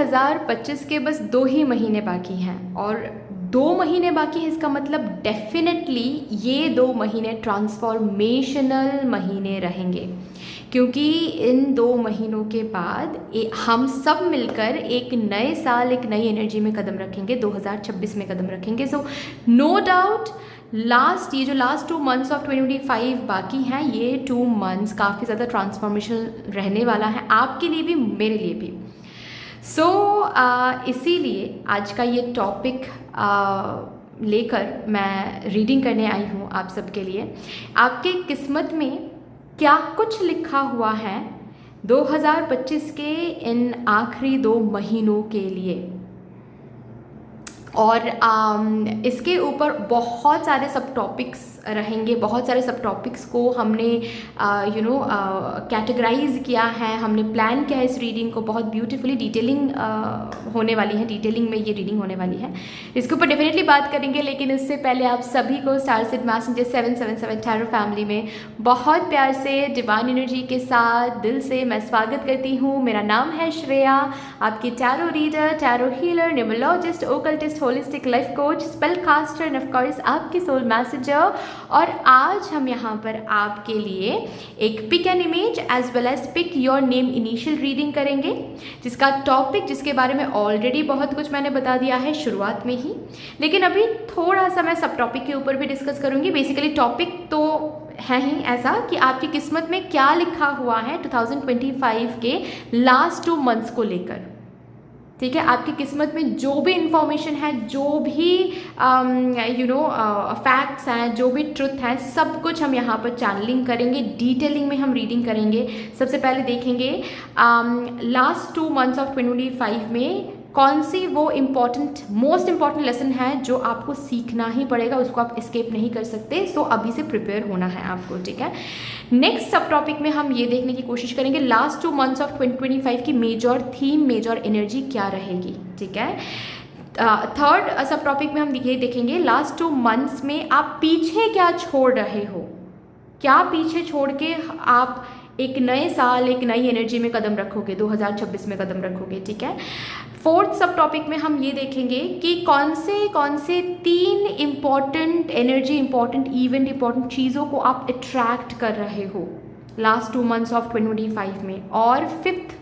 2025 के बस 2 ही महीने बाकी हैं और 2 महीने बाकी है, इसका मतलब डेफिनेटली ये 2 महीने ट्रांसफॉर्मेशनल महीने रहेंगे, क्योंकि इन 2 महीनों के बाद हम सब मिलकर एक नए साल, एक नई एनर्जी में कदम रखेंगे, 2026 में कदम रखेंगे। सो नो डाउट ये जो लास्ट 2 मंथ्स ऑफ 2025 बाकी हैं, ये 2 मंथ्स काफ़ी ज़्यादा ट्रांसफॉर्मेशनल रहने वाला है, आपके लिए भी मेरे लिए भी। इसीलिए आज का ये टॉपिक लेकर मैं रीडिंग करने आई हूँ आप सबके लिए। आपके किस्मत में क्या कुछ लिखा हुआ है 2025 के इन आखिरी 2 महीनों के लिए, और इसके ऊपर बहुत सारे सब टॉपिक्स रहेंगे। बहुत सारे सब टॉपिक्स को हमने कैटेगराइज किया है, हमने प्लान किया है इस रीडिंग को। बहुत ब्यूटीफुली डिटेलिंग होने वाली है, डिटेलिंग में ये रीडिंग होने वाली है, इसके ऊपर डेफिनेटली बात करेंगे। लेकिन इससे पहले आप सभी को star seed messenger 777 tarot family में बहुत प्यार से डिवाइन एनर्जी के साथ दिल से मैं स्वागत करती हूँ। मेरा नाम है श्रेया, आपकी tarot reader, tarot healer, numerologist, occultist, holistic life coach, spell caster and of course आपकी सोल मैसेजर। और आज हम यहाँ पर आपके लिए एक pick an image as well as pick your name initial reading करेंगे, जिसका टॉपिक, जिसके बारे में ऑलरेडी बहुत कुछ मैंने बता दिया है शुरुआत में ही, लेकिन अभी थोड़ा सा मैं सब टॉपिक के ऊपर भी डिस्कस करूँगी। बेसिकली टॉपिक तो है ही ऐसा कि आपकी किस्मत में क्या लिखा हुआ है 2025 के लास्ट 2 मंथ्स को लेकर, ठीक है। आपकी किस्मत में जो भी इंफॉर्मेशन है, जो भी फैक्ट्स हैं, जो भी ट्रुथ है, सब कुछ हम यहाँ पर चैनलिंग करेंगे, डिटेलिंग में हम रीडिंग करेंगे। सबसे पहले देखेंगे लास्ट 2 मंथ्स ऑफ 2025 में कौन सी वो मोस्ट इम्पॉर्टेंट लेसन है जो आपको सीखना ही पड़ेगा, उसको आप एस्केप नहीं कर सकते। सो अभी से प्रिपेयर होना है आपको, ठीक है। नेक्स्ट सब टॉपिक में हम ये देखने की कोशिश करेंगे लास्ट 2 मंथ्स ऑफ 2025 की मेजर थीम, मेजर एनर्जी क्या रहेगी, ठीक है। थर्ड सब टॉपिक में हम ये देखेंगे लास्ट 2 मंथ्स में आप पीछे क्या छोड़ रहे हो, क्या पीछे छोड़ के आप एक नए साल, एक नई एनर्जी में कदम रखोगे, 2026 में कदम रखोगे, ठीक है। फोर्थ सब टॉपिक में हम ये देखेंगे कि कौन से 3 important energy, important event, important चीज़ों को आप अट्रैक्ट कर रहे हो लास्ट 2 मंथ्स ऑफ 2025 में। और फिफ्थ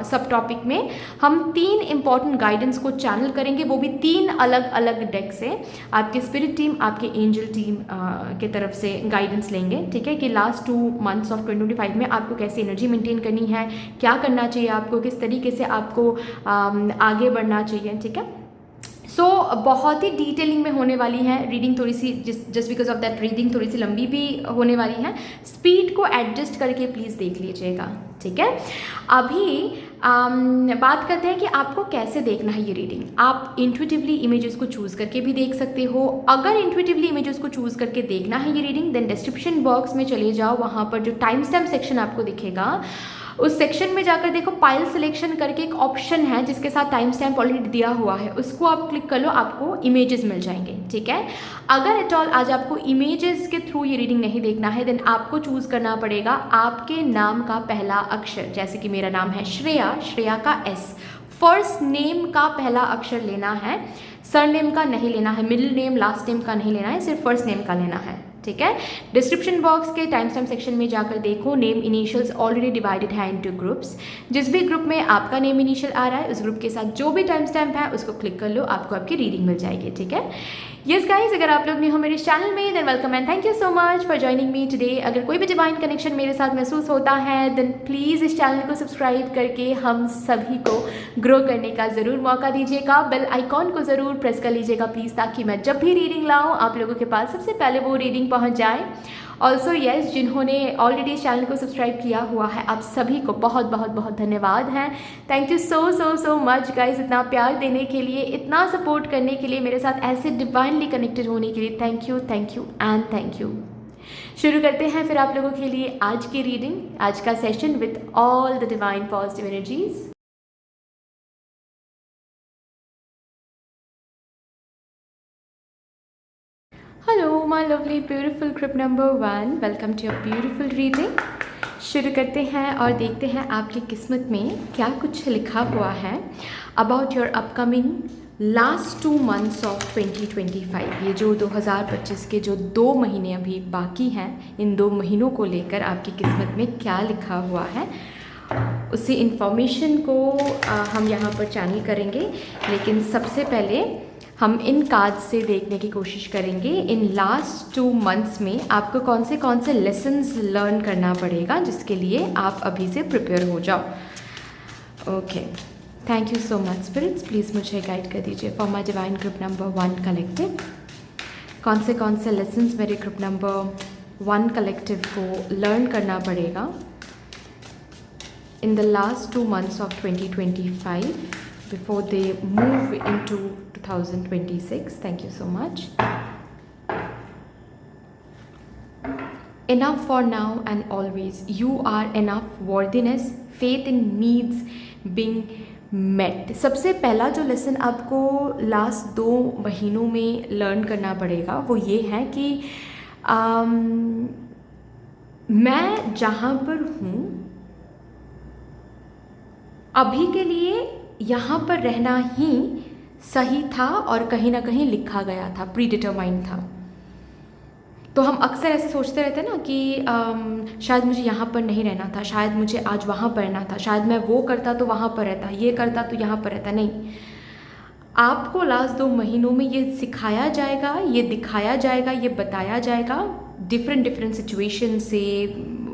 सब टॉपिक में हम 3 इम्पॉर्टेंट गाइडेंस को चैनल करेंगे, वो भी 3 अलग अलग डेक से। आपकी स्पिरिट टीम, आपके एंजल टीम के तरफ से गाइडेंस लेंगे, ठीक है, कि लास्ट 2 मंथ्स ऑफ 2025 में आपको कैसी एनर्जी मेंटेन करनी है, क्या करना चाहिए आपको, किस तरीके से आपको आगे बढ़ना चाहिए, ठीक है। बहुत ही डिटेलिंग में होने वाली है रीडिंग, थोड़ी सी just because of that reading थोड़ी सी लंबी भी होने वाली है। स्पीड को एडजस्ट करके प्लीज़ देख लीजिएगा, ठीक है। अभी बात करते हैं कि आपको कैसे देखना है ये रीडिंग। आप इंट्यूटिवली इमेजेस को चूज़ करके भी देख सकते हो। अगर इंट्यूटिवली इमेजेस को चूज़ करके देखना है ये रीडिंग, देन डिस्क्रिप्शन बॉक्स में चले जाओ, वहाँ पर जो टाइम स्टैम्प सेक्शन आपको दिखेगा, उस सेक्शन में जाकर देखो पाइल सिलेक्शन करके एक ऑप्शन है जिसके साथ टाइम स्टैम्प ऑलरेडी दिया हुआ है, उसको आप क्लिक कर लो, आपको इमेजेस मिल जाएंगे, ठीक है। अगर एट ऑल आज आपको इमेजेस के थ्रू ये रीडिंग नहीं देखना है, देन आपको चूज़ करना पड़ेगा आपके नाम का पहला अक्षर। जैसे कि मेरा नाम है श्रेया, श्रेया का S, फर्स्ट नेम का पहला अक्षर लेना है, सरनेम का नहीं लेना है, मिडिल नेम, लास्ट नेम का नहीं लेना है, सिर्फ फर्स्ट नेम का लेना है, ठीक है। डिस्क्रिप्शन बॉक्स के टाइम स्टैम्प सेक्शन में जाकर देखो, नेम इनिशियल्स ऑलरेडी डिवाइडेड है इनटू ग्रुप्स। जिस भी ग्रुप में आपका नेम इनिशियल आ रहा है, उस ग्रुप के साथ जो भी टाइम स्टैम्प है उसको क्लिक कर लो, आपको आपकी रीडिंग मिल जाएगी, ठीक है। यस गाइस, अगर आप लोग न्यू हो मेरे चैनल में, than welcome and thank you so much for joining me today. अगर कोई भी डिवाइन कनेक्शन मेरे साथ महसूस होता है, देन प्लीज़ इस चैनल को सब्सक्राइब करके हम सभी को ग्रो करने का ज़रूर मौका दीजिएगा। बेल आइकॉन को ज़रूर प्रेस कर लीजिएगा प्लीज़, ताकि मैं जब भी रीडिंग लाऊं आप लोगों के पास सबसे पहले वो रीडिंग पहुंच जाए। ऑल्सो येस, जिन्होंने ऑलरेडी इस चैनल को सब्सक्राइब किया हुआ है, आप सभी को बहुत बहुत बहुत धन्यवाद है। Thank you so much guys, इतना प्यार देने के लिए, इतना सपोर्ट करने के लिए, मेरे साथ ऐसे डिवाइनली कनेक्टेड होने के लिए thank you and thank you. शुरू करते हैं फिर आप लोगों के लिए आज की रीडिंग, आज का session with all the divine positive energies. Hello, my lovely, beautiful group number 1. Welcome to your beautiful reading. शुरू करते हैं और देखते हैं आपकी किस्मत में क्या कुछ लिखा हुआ है about your upcoming last 2 months of 2025। ये जो 2025 के जो 2 महीने अभी बाकी हैं, इन 2 महीनों को लेकर आपकी किस्मत में क्या लिखा हुआ है, उसी इन्फॉर्मेशन को हम यहाँ पर चैनल करेंगे। लेकिन सबसे पहले हम इन कार्ड्स से देखने की कोशिश करेंगे इन लास्ट 2 मंथ्स में आपको कौन से लेसन्स लर्न करना पड़ेगा, जिसके लिए आप अभी से प्रिपेयर हो जाओ। Okay, thank you so much spirits. Please मुझे गाइड कर दीजिए for my divine group number 1 collective. कौन से लेसन्स मेरे ग्रुप नंबर 1 कलेक्टिव को लर्न करना पड़ेगा in the last 2 months of 2025 before they move into 2026. Thank you so much. Enough for now and always. You are enough. Worthiness, faith in needs being met. सबसे पहला जो lesson आपको last 2 महीनों में learn करना पड़ेगा वो ये है कि मैं जहाँ पर हूँ अभी के लिए यहाँ पर रहना ही सही था और कहीं ना कहीं लिखा गया था, प्री डिटरमाइंड था। तो हम अक्सर ऐसे सोचते रहते हैं ना कि शायद मुझे यहाँ पर नहीं रहना था, शायद मुझे आज वहाँ पर रहना था, शायद मैं वो करता तो वहाँ पर रहता, ये करता तो यहाँ पर रहता। नहीं, आपको लास्ट 2 महीनों में ये सिखाया जाएगा, ये दिखाया जाएगा, ये बताया जाएगा डिफरेंट सिचुएशन से।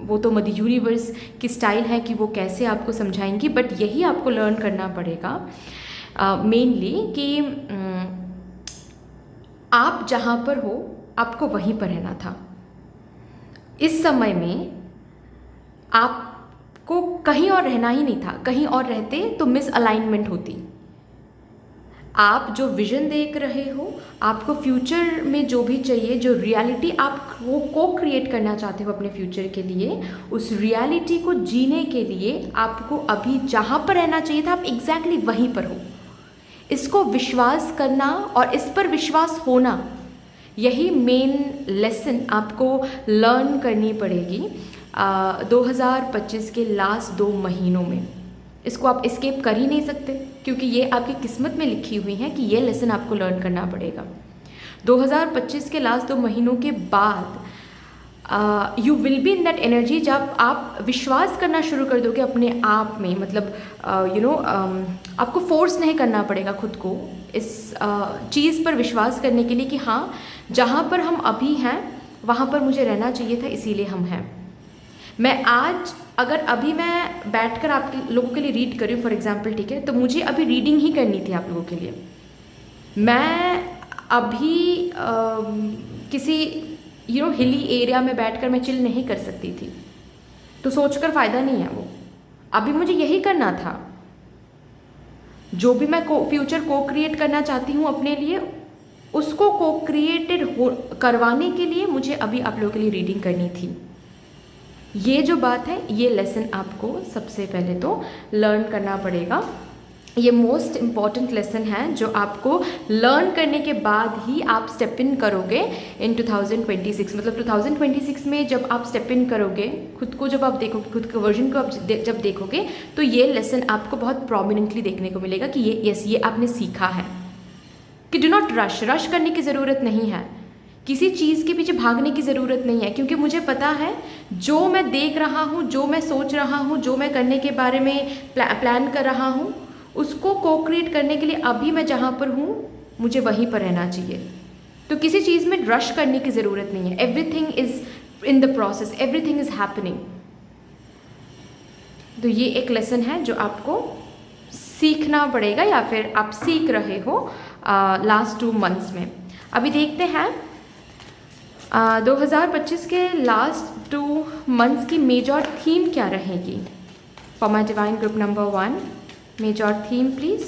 वो तो मदर यूनिवर्स की स्टाइल है कि वो कैसे आपको समझाएंगी, बट यही आपको लर्न करना पड़ेगा मेनली कि आप जहाँ पर हो आपको वहीं पर रहना था। इस समय में आपको कहीं और रहना ही नहीं था, कहीं और रहते तो मिस अलाइनमेंट होती। आप जो विजन देख रहे हो, आपको फ्यूचर में जो भी चाहिए, जो रियलिटी आप वो को क्रिएट करना चाहते हो अपने फ्यूचर के लिए, उस रियलिटी को जीने के लिए आपको अभी जहाँ पर रहना चाहिए था आप एग्जैक्टली वहीं पर हो। इसको विश्वास करना और इस पर विश्वास होना, यही मेन लेसन आपको लर्न करनी पड़ेगी 2025 के लास्ट 2 महीनों में। इसको आप एस्केप कर ही नहीं सकते, क्योंकि ये आपकी किस्मत में लिखी हुई है कि ये लेसन आपको लर्न करना पड़ेगा। 2025 के लास्ट 2 महीनों के बाद you will be in that energy जब आप विश्वास करना शुरू कर दोगे अपने आप में। मतलब आपको फोर्स नहीं करना पड़ेगा खुद को इस चीज़ पर विश्वास करने के लिए कि हाँ, जहाँ पर हम अभी हैं वहाँ पर मुझे रहना चाहिए था, इसीलिए हम हैं। मैं आज अगर अभी मैं बैठकर आप लोगों के लिए रीड करूँ फॉर एग्जांपल, ठीक है, तो मुझे अभी रीडिंग ही करनी थी आप लोगों के लिए। मैं अभी किसी हिली एरिया में बैठकर मैं चिल नहीं कर सकती थी, तो सोचकर फ़ायदा नहीं है वो। अभी मुझे यही करना था, जो भी मैं फ्यूचर को क्रिएट करना चाहती हूँ अपने लिए, उसको को क्रिएटेड करवाने के लिए मुझे अभी आप लोगों के लिए रीडिंग करनी थी। ये जो बात है, ये लेसन आपको सबसे पहले तो लर्न करना पड़ेगा। ये मोस्ट इम्पॉर्टेंट लेसन है जो आपको लर्न करने के बाद ही आप स्टेप इन करोगे इन 2026। मतलब 2026 में जब आप स्टेप इन करोगे, खुद को जब आप देखोगे, खुद के वर्जन को आप जब देखोगे, तो ये लेसन आपको बहुत प्रोमिनेंटली देखने को मिलेगा कि ये आपने सीखा है कि डू नॉट रश करने की ज़रूरत नहीं है, किसी चीज़ के पीछे भागने की ज़रूरत नहीं है। क्योंकि मुझे पता है जो मैं देख रहा हूँ, जो मैं सोच रहा हूँ, जो मैं करने के बारे में प्लान कर रहा हूँ, उसको को क्रिएट करने के लिए अभी मैं जहाँ पर हूँ मुझे वहीं पर रहना चाहिए। तो किसी चीज़ में रश करने की ज़रूरत नहीं है। Everything is in the process, everything is happening. तो ये एक लेसन है जो आपको सीखना पड़ेगा या फिर आप सीख रहे हो लास्ट 2 मंथ्स में। अभी देखते हैं 2025 के लास्ट 2 मंथ्स की मेजर थीम क्या रहेगी for my divine group number 1। Major theme please.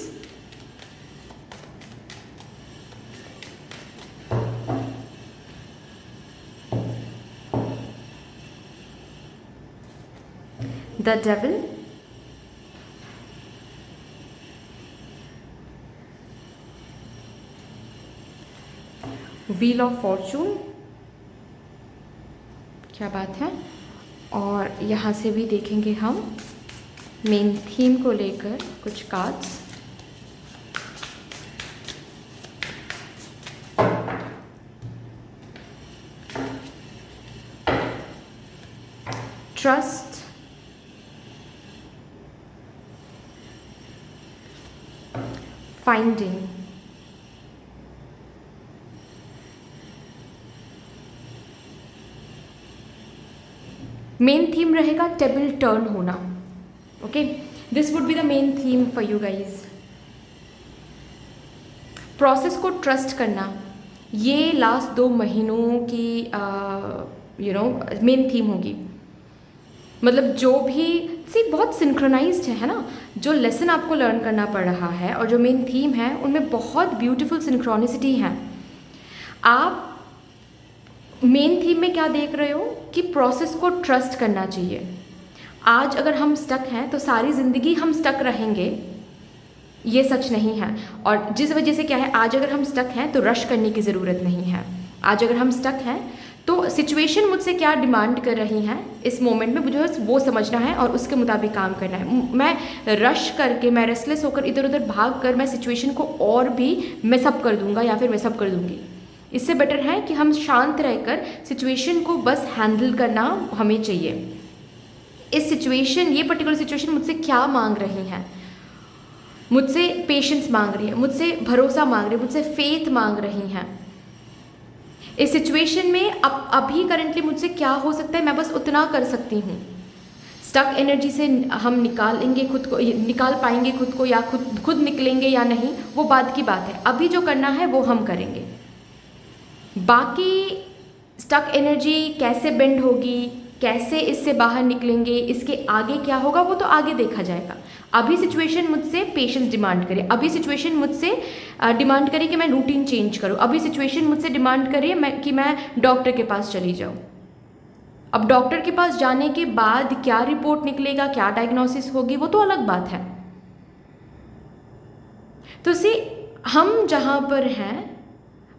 The devil, wheel of fortune, क्या बात है, और यहाँ से भी देखेंगे हम मेन थीम को लेकर कुछ cards. Trust, finding, main theme रहेगा टेबल टर्न होना। Okay, this would be the main theme for you guys. Process को ट्रस्ट करना, ये लास्ट 2 महीनों की मेन थीम होगी। मतलब जो भी बहुत सिंक्रोनाइज्ड है ना, जो लेसन आपको लर्न करना पड़ रहा है और जो मेन थीम है उनमें बहुत ब्यूटीफुल सिंक्रोनिसिटी है। आप मेन थीम में क्या देख रहे हो कि प्रोसेस को ट्रस्ट करना चाहिए। आज अगर हम स्टक हैं तो सारी ज़िंदगी हम स्टक रहेंगे, ये सच नहीं है। और जिस वजह से क्या है, आज अगर हम स्टक हैं तो रश करने की ज़रूरत नहीं है। आज अगर हम स्टक हैं तो सिचुएशन मुझसे क्या डिमांड कर रही हैं इस मोमेंट में, मुझे बस वो समझना है और उसके मुताबिक काम करना है। मैं रश करके, मैं रेस्टलेस होकर इधर उधर भाग कर मैं सिचुएशन को और भी मेसअप कर दूंगा या फिर मेसअप कर दूंगी। इससे बेटर है कि हम शांत रहकर सिचुएशन को बस हैंडल करना हमें चाहिए। इस सिचुएशन, ये पर्टिकुलर सिचुएशन मुझसे क्या मांग रही है, मुझसे पेशेंस मांग रही है, मुझसे भरोसा मांग रही है, मुझसे फेथ मांग रही हैं। इस सिचुएशन में अभी करंटली मुझसे क्या हो सकता है, मैं बस उतना कर सकती हूँ। स्टक एनर्जी से हम निकालेंगे खुद को, निकाल पाएंगे खुद को, या खुद निकलेंगे या नहीं, वो बाद की बात है। अभी जो करना है वो हम करेंगे। बाकी स्टक एनर्जी कैसे बेंड होगी, कैसे इससे बाहर निकलेंगे, इसके आगे क्या होगा, वो तो आगे देखा जाएगा। अभी सिचुएशन मुझसे पेशेंस डिमांड करे, अभी सिचुएशन मुझसे डिमांड करे कि मैं रूटीन चेंज करूं, अभी सिचुएशन मुझसे डिमांड करे कि मैं डॉक्टर के पास चली जाऊं। अब डॉक्टर के पास जाने के बाद क्या रिपोर्ट निकलेगा, क्या डायग्नोसिस होगी, वो तो अलग बात है। तो हम जहां पर हैं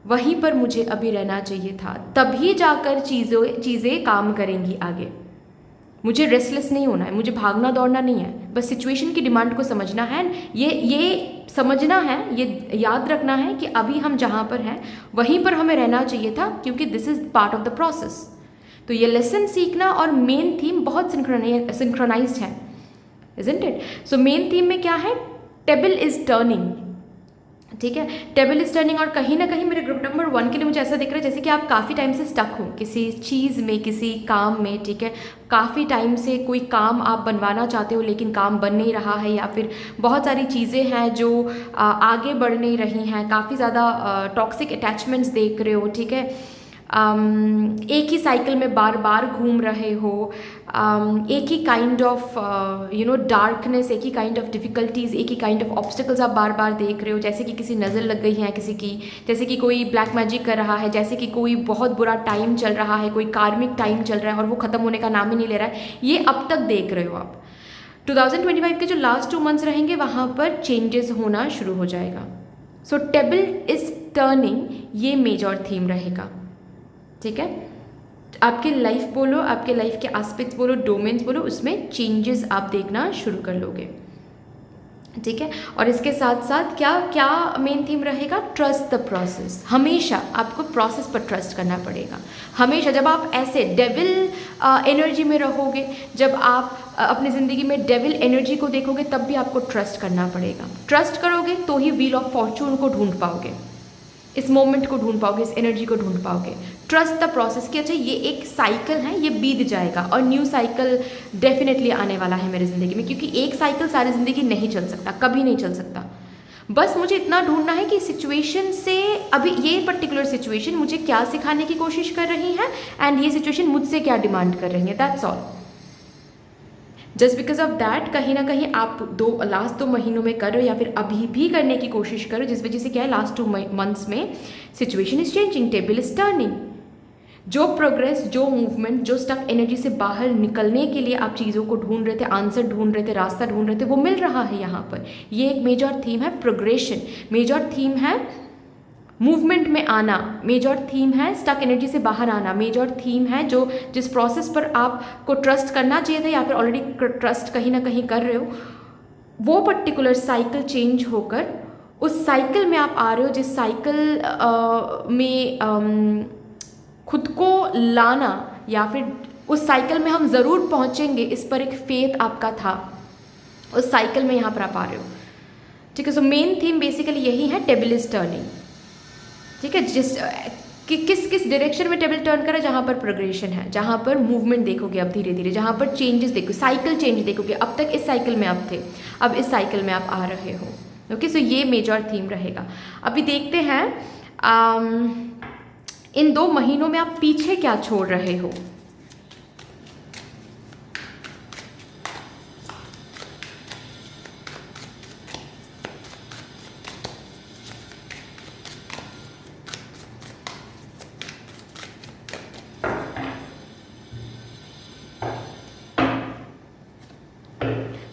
वहीं पर मुझे अभी रहना चाहिए था, तभी जाकर चीज़ें काम करेंगी आगे। मुझे रेस्टलेस नहीं होना है, मुझे भागना दौड़ना नहीं है, बस सिचुएशन की डिमांड को समझना है। ये समझना है, ये याद रखना है कि अभी हम जहाँ पर हैं वहीं पर हमें रहना चाहिए था, क्योंकि this is part of the process. तो ये लेसन सीखना और मेन थीम बहुत सिंक्रोनाइज्ड है, isn't it? So main theme में क्या है, टेबल इज टर्निंग। ठीक है, टेबल इज टर्निंग। और कहीं ना कहीं मेरे ग्रुप नंबर 1 के लिए मुझे ऐसा दिख रहा है जैसे कि आप काफ़ी टाइम से स्टक हो किसी चीज़ में, किसी काम में। ठीक है, काफ़ी टाइम से कोई काम आप बनवाना चाहते हो लेकिन काम बन नहीं रहा है, या फिर बहुत सारी चीज़ें हैं जो आगे बढ़ नहीं रही हैं, काफ़ी ज़्यादा टॉक्सिक अटैचमेंट्स देख रहे हो। ठीक है, एक ही साइकिल में बार बार घूम रहे हो, एक ही काइंड ऑफ डार्कनेस, एक ही काइंड ऑफ डिफ़िकल्टीज़, एक ही काइंड ऑफ ऑब्स्टिकल्स आप बार बार देख रहे हो, जैसे कि किसी नज़र लग गई है किसी की, जैसे कि कोई ब्लैक मैजिक कर रहा है, जैसे कि कोई बहुत बुरा टाइम चल रहा है, कोई कार्मिक टाइम चल रहा है और वो ख़त्म होने का नाम ही नहीं ले रहा है। ये अब तक देख रहे हो आप। 2025 के जो लास्ट 2 मंथ्स रहेंगे वहाँ पर चेंजेस होना शुरू हो जाएगा। सो टेबल इज टर्निंग, ये मेजर थीम रहेगा। ठीक है, आपके लाइफ बोलो, आपके लाइफ के एस्पेक्ट्स बोलो, डोमेन्स बोलो, उसमें चेंजेस आप देखना शुरू कर लोगे। ठीक है, और इसके साथ साथ क्या क्या मेन थीम रहेगा, ट्रस्ट द प्रोसेस। हमेशा आपको प्रोसेस पर ट्रस्ट करना पड़ेगा। हमेशा जब आप ऐसे डेविल एनर्जी में रहोगे, जब आप अपनी ज़िंदगी में डेविल एनर्जी को देखोगे, तब भी आपको ट्रस्ट करना पड़ेगा। ट्रस्ट करोगे तो ही व्हील ऑफ फॉर्चून को ढूंढ पाओगे, इस मोमेंट को ढूंढ पाओगे, इस एनर्जी को ढूंढ पाओगे। ट्रस्ट द प्रोसेस कि अच्छा ये एक साइकिल है, ये बीत जाएगा और न्यू साइकिल डेफिनेटली आने वाला है मेरी ज़िंदगी में, क्योंकि एक साइकिल सारी ज़िंदगी नहीं चल सकता, कभी नहीं चल सकता। बस मुझे इतना ढूंढना है कि सिचुएशन से, अभी ये पर्टिकुलर सिचुएशन मुझे क्या सिखाने की कोशिश कर रही है एंड ये सिचुएशन मुझसे क्या डिमांड कर रही है, that's all. Just because of that कहीं ना कहीं आप लास्ट 2 महीनों में कर रहे हो या फिर अभी भी करने की कोशिश करो, जिस वजह से क्या है, लास्ट 2 मंथ्स में situation is changing, table is turning. जो प्रोग्रेस, जो मूवमेंट, जो स्टक एनर्जी से बाहर निकलने के लिए आप चीज़ों को ढूंढ रहे थे, आंसर ढूंढ रहे थे, रास्ता ढूंढ रहे थे, वो मिल रहा है यहाँ पर। ये एक मेजर थीम है प्रोग्रेशन, मेजर थीम है मूवमेंट में आना मेजर थीम है, स्टक एनर्जी से बाहर आना मेजर थीम है, जो जिस प्रोसेस पर आपको ट्रस्ट करना चाहिए था या फिर ऑलरेडी ट्रस्ट कहीं ना कहीं कर रहे हो, वो पर्टिकुलर साइकिल चेंज होकर उस साइकिल में आप आ रहे हो जिस साइकिल में खुद को लाना, या फिर उस साइकिल में हम ज़रूर पहुँचेंगे इस पर एक फेथ आपका था, उस साइकिल में यहाँ पर आप आ रहे हो। ठीक है, सो मेन थीम बेसिकली यही है, टेबल इज टर्निंग। ठीक है, किस किस डायरेक्शन में टेबल टर्न करा, जहाँ पर प्रोग्रेशन है, जहाँ पर मूवमेंट देखोगे अब धीरे धीरे, जहाँ पर चेंजेस देखोगे, साइकिल चेंज देखोगे। अब तक इस साइकिल में आप थे, अब इस साइकिल में आप आ रहे हो। ओके, सो ये मेजर थीम रहेगा। अभी देखते हैं इन 2 महीनों में आप पीछे क्या छोड़ रहे हो।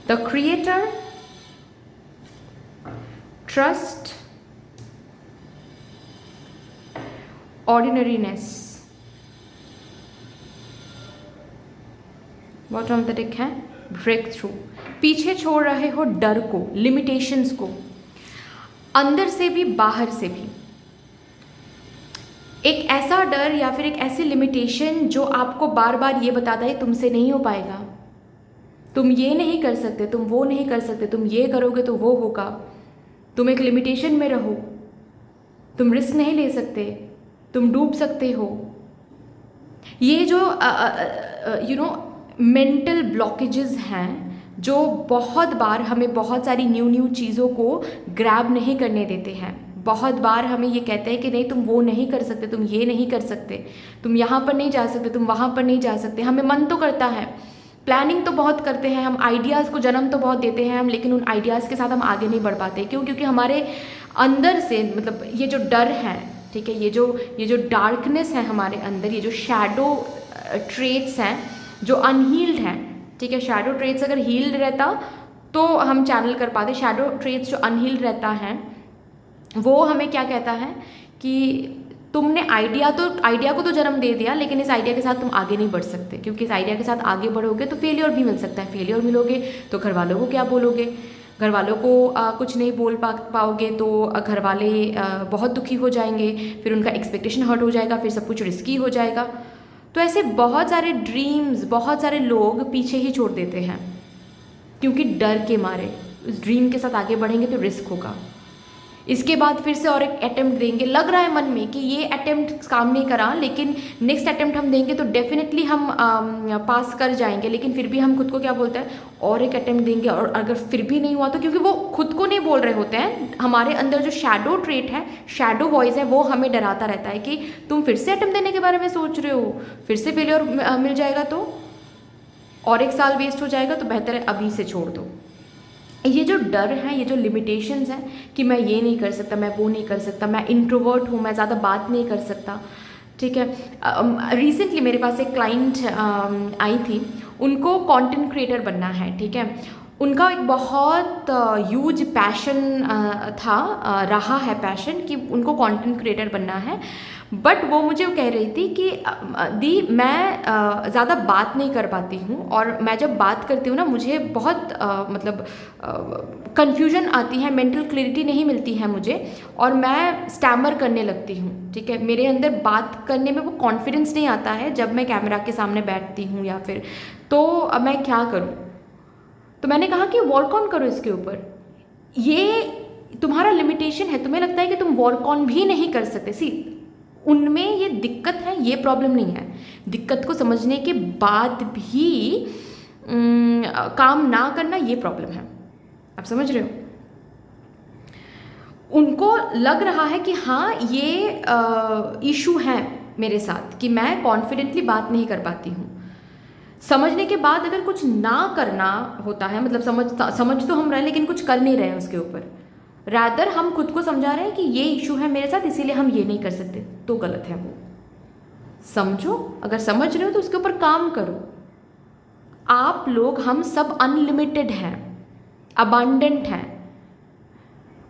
The creator, trust, ordinariness, bottom of the deck है ब्रेक थ्रू। पीछे छोड़ रहे हो डर को, लिमिटेशंस को, अंदर से भी बाहर से भी। एक ऐसा डर या फिर एक ऐसी लिमिटेशन जो आपको बार बार ये बताता है तुमसे नहीं हो पाएगा, तुम ये नहीं कर सकते, तुम वो नहीं कर सकते, तुम ये करोगे तो वो होगा, तुम एक लिमिटेशन में रहो, तुम रिस्क नहीं ले सकते, तुम डूब सकते हो। ये जो मेंटल ब्लॉकेजेस हैं जो बहुत बार हमें बहुत सारी न्यू चीज़ों को ग्रैब नहीं करने देते हैं। बहुत बार हमें ये कहते हैं कि नहीं तुम वो नहीं कर सकते, तुम ये नहीं कर सकते, तुम यहाँ पर नहीं जा सकते, तुम वहाँ पर नहीं जा सकते। हमें मन तो करता है, प्लानिंग तो बहुत करते हैं हम, आइडियाज़ को जन्म तो बहुत देते हैं हम, लेकिन उन आइडियाज़ के साथ हम आगे नहीं बढ़ पाते। क्यों? क्योंकि हमारे अंदर से मतलब ये जो डर है, ठीक है, ये जो डार्कनेस है हमारे अंदर, ये जो शैडो ट्रेट्स हैं जो अनहील्ड हैं, ठीक है, शैडो ट्रेट्स अगर हील्ड रहता तो हम चैनल कर पाते। शैडो ट्रेट्स जो अनहील्ड रहता है वो हमें क्या कहता है कि तुमने आइडिया को तो जन्म दे दिया, लेकिन इस आइडिया के साथ तुम आगे नहीं बढ़ सकते, क्योंकि इस आइडिया के साथ आगे बढ़ोगे तो फेलियर भी मिल सकता है। फेलियर मिलोगे तो घर वालों को क्या बोलोगे, घर वालों को कुछ नहीं बोल पाओगे तो घर वाले बहुत दुखी हो जाएंगे, फिर उनका एक्सपेक्टेशन हर्ट हो जाएगा, फिर सब कुछ रिस्की हो जाएगा। तो ऐसे बहुत सारे ड्रीम्स, बहुत सारे लोग पीछे ही छोड़ देते हैं क्योंकि डर के मारे। उस ड्रीम के साथ आगे बढ़ेंगे तो रिस्क होगा, इसके बाद फिर से और एक अटेम्प्ट देंगे, लग रहा है मन में कि ये अटेम्प्ट काम नहीं करा, लेकिन नेक्स्ट अटेम्प्ट हम देंगे तो डेफिनेटली हम पास कर जाएंगे, लेकिन फिर भी हम खुद को क्या बोलते हैं, और एक अटेम्प्ट देंगे, और अगर फिर भी नहीं हुआ तो, क्योंकि वो खुद को नहीं बोल रहे होते हैं, हमारे अंदर जो शैडो ट्रेट है, शैडो वॉइस है, वो हमें डराता रहता है कि तुम फिर से अटेम्प्ट देने के बारे में सोच रहे हो, फिर से फेलियर मिल जाएगा तो, और 1 साल वेस्ट हो जाएगा, तो बेहतर है अभी से छोड़ दो। ये जो डर है, ये जो लिमिटेशंस हैं कि मैं ये नहीं कर सकता, मैं वो नहीं कर सकता, मैं इंट्रोवर्ट हूँ, मैं ज़्यादा बात नहीं कर सकता, ठीक है। रिसेंटली मेरे पास एक क्लाइंट आई थी, उनको कंटेंट क्रिएटर बनना है, ठीक है। उनका एक बहुत ह्यूज पैशन रहा है पैशन कि उनको कंटेंट क्रिएटर बनना है, बट वो मुझे कह रही थी कि दी मैं ज़्यादा बात नहीं कर पाती हूँ, और मैं जब बात करती हूँ ना मुझे बहुत मतलब कन्फ्यूजन आती है, मेंटल क्लैरिटी नहीं मिलती है मुझे, और मैं स्टैमर करने लगती हूँ, ठीक है। मेरे अंदर बात करने में वो कॉन्फिडेंस नहीं आता है जब मैं कैमरा के सामने बैठती हूँ या फिर, तो मैं क्या करूँ। तो मैंने कहा कि वर्क ऑन करो इसके ऊपर, ये तुम्हारा लिमिटेशन है, तुम्हें लगता है कि तुम वर्क ऑन भी नहीं कर सकते। सी उनमें ये दिक्कत है, ये प्रॉब्लम नहीं है। दिक्कत को समझने के बाद भी काम ना करना ये प्रॉब्लम है, आप समझ रहे हो। उनको लग रहा है कि हाँ ये इशू है मेरे साथ कि मैं कॉन्फिडेंटली बात नहीं कर पाती हूँ। समझने के बाद अगर कुछ ना करना होता है, मतलब समझ तो हम रहे लेकिन कुछ कर नहीं रहे हैं उसके ऊपर, रादर हम खुद को समझा रहे हैं कि ये इशू है मेरे साथ इसीलिए हम ये नहीं कर सकते, तो गलत है वो। समझो, अगर समझ रहे हो तो उसके ऊपर काम करो। आप लोग, हम सब अनलिमिटेड हैं, अबांडेंट हैं,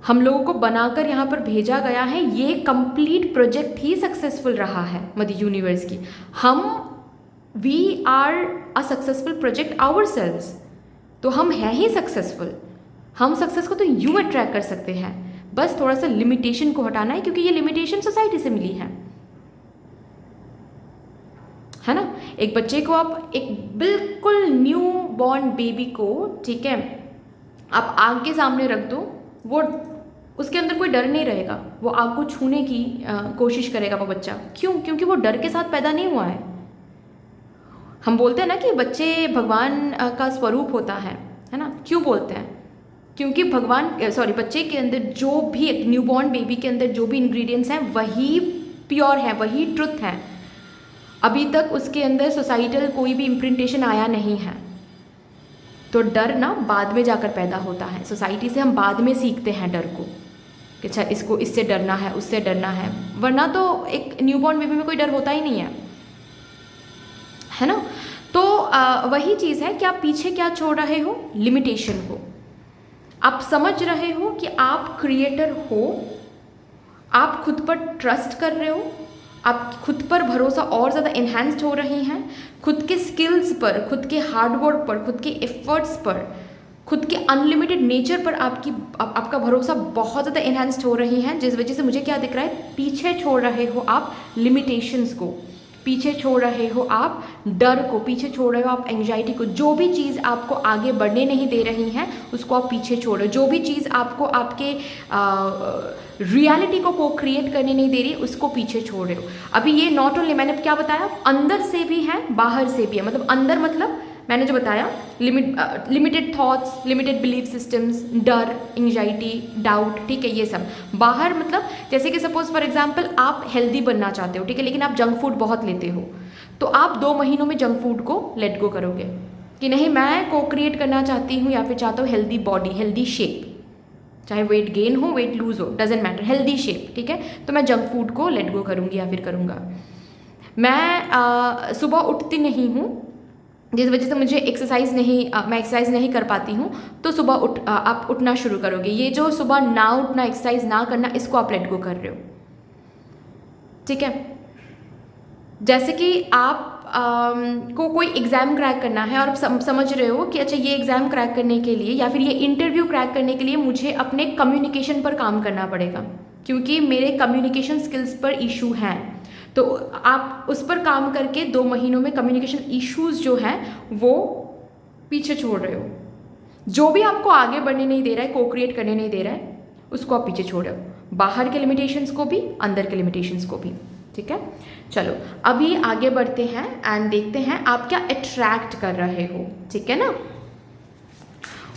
हम लोगों को बनाकर यहाँ पर भेजा गया है, ये कंप्लीट प्रोजेक्ट ही सक्सेसफुल रहा है मदर यूनिवर्स की। हम we are a successful project ourselves, तो हम हैं ही सक्सेसफुल। हम सक्सेस को तो यूँ अट्रैक्ट कर सकते हैं, बस थोड़ा सा लिमिटेशन को हटाना है, क्योंकि ये लिमिटेशन सोसाइटी से मिली है ना। एक बच्चे को आप, एक बिल्कुल न्यू बॉर्न बेबी को, ठीक है, आप आग के सामने रख दो, वो उसके अंदर कोई डर नहीं रहेगा, वो आग को छूने की कोशिश करेगा वो बच्चा। क्यों? क्योंकि वो डर के साथ पैदा नहीं हुआ है। हम बोलते हैं ना कि बच्चे भगवान का स्वरूप होता है ना। क्यों बोलते हैं? क्योंकि बच्चे के अंदर जो भी, एक न्यूबॉर्न बेबी के अंदर जो भी इंग्रेडिएंट्स हैं वही प्योर है, वही ट्रुथ है। अभी तक उसके अंदर सोसाइटल कोई भी इम्प्रिंटेशन आया नहीं है। तो डर ना बाद में जाकर पैदा होता है, सोसाइटी से हम बाद में सीखते हैं डर को, कि अच्छा इसको इससे डरना है, उससे डरना है, वरना तो एक न्यूबॉर्न बेबी में कोई डर होता ही नहीं है ना। तो वही चीज़ है कि आप पीछे क्या छोड़ रहे हो? लिमिटेशन को। आप समझ रहे हो कि आप क्रिएटर हो, आप खुद पर ट्रस्ट कर रहे हो, आप खुद पर भरोसा और ज़्यादा इन्हेंस्ड हो रही हैं, खुद के स्किल्स पर, खुद के हार्डवर्क पर, खुद के एफर्ट्स पर, खुद के अनलिमिटेड नेचर पर आपका भरोसा बहुत ज़्यादा इन्हेंस्ड हो रही हैं, जिस वजह से मुझे क्या दिख रहा है? पीछे छोड़ रहे हो आप लिमिटेशंस को, पीछे छोड़ रहे हो आप डर को, पीछे छोड़ रहे हो आप एंजाइटी को। जो भी चीज़ आपको आगे बढ़ने नहीं दे रही हैं उसको आप पीछे छोड़ रहे हो। जो भी चीज़ आपको आपके रियलिटी को क्रिएट करने नहीं दे रही उसको पीछे छोड़ रहे हो। अभी ये नॉट ओनली, मैंने क्या बताया, अंदर से भी है बाहर से भी है। मतलब अंदर मतलब मैंने जो बताया, limited thoughts, limited belief systems, डर, एंजाइटी, डाउट, ठीक है, ये सब। बाहर मतलब जैसे कि सपोज फॉर एग्जांपल आप हेल्दी बनना चाहते हो, ठीक है, लेकिन आप जंक फूड बहुत लेते हो, तो आप 2 महीनों में जंक फूड को लेट गो करोगे कि नहीं, मैं को क्रिएट करना चाहती हूँ या फिर चाहता हूँ हेल्दी बॉडी, हेल्दी शेप, चाहे वेट गेन हो वेट लूज हो, डजेंट मैटर, हेल्दी शेप, ठीक है, तो मैं जंक फूड को लेट गो करूँगी या फिर करूँगा। मैं सुबह उठती नहीं हूँ, जिस वजह से मुझे मैं एक्सरसाइज नहीं कर पाती हूँ, तो सुबह आप उठना शुरू करोगे। ये जो सुबह ना उठना, एक्सरसाइज ना करना, इसको आप लेट गो कर रहे हो, ठीक है। जैसे कि आप को कोई एग्ज़ाम क्रैक करना है और आप समझ रहे हो कि अच्छा ये एग्ज़ाम क्रैक करने के लिए या फिर ये इंटरव्यू क्रैक करने के लिए मुझे अपने कम्युनिकेशन पर काम करना पड़ेगा, क्योंकि मेरे कम्युनिकेशन स्किल्स पर इशू हैं। तो आप उस पर काम करके 2 महीनों में कम्युनिकेशन इश्यूज जो हैं वो पीछे छोड़ रहे हो। जो भी आपको आगे बढ़ने नहीं दे रहा है, को क्रिएट करने नहीं दे रहा है, उसको आप पीछे छोड़ रहे हो, बाहर के लिमिटेशंस को भी, अंदर के लिमिटेशंस को भी, ठीक है। चलो अभी आगे बढ़ते हैं एंड देखते हैं आप क्या अट्रैक्ट कर रहे हो, ठीक है ना।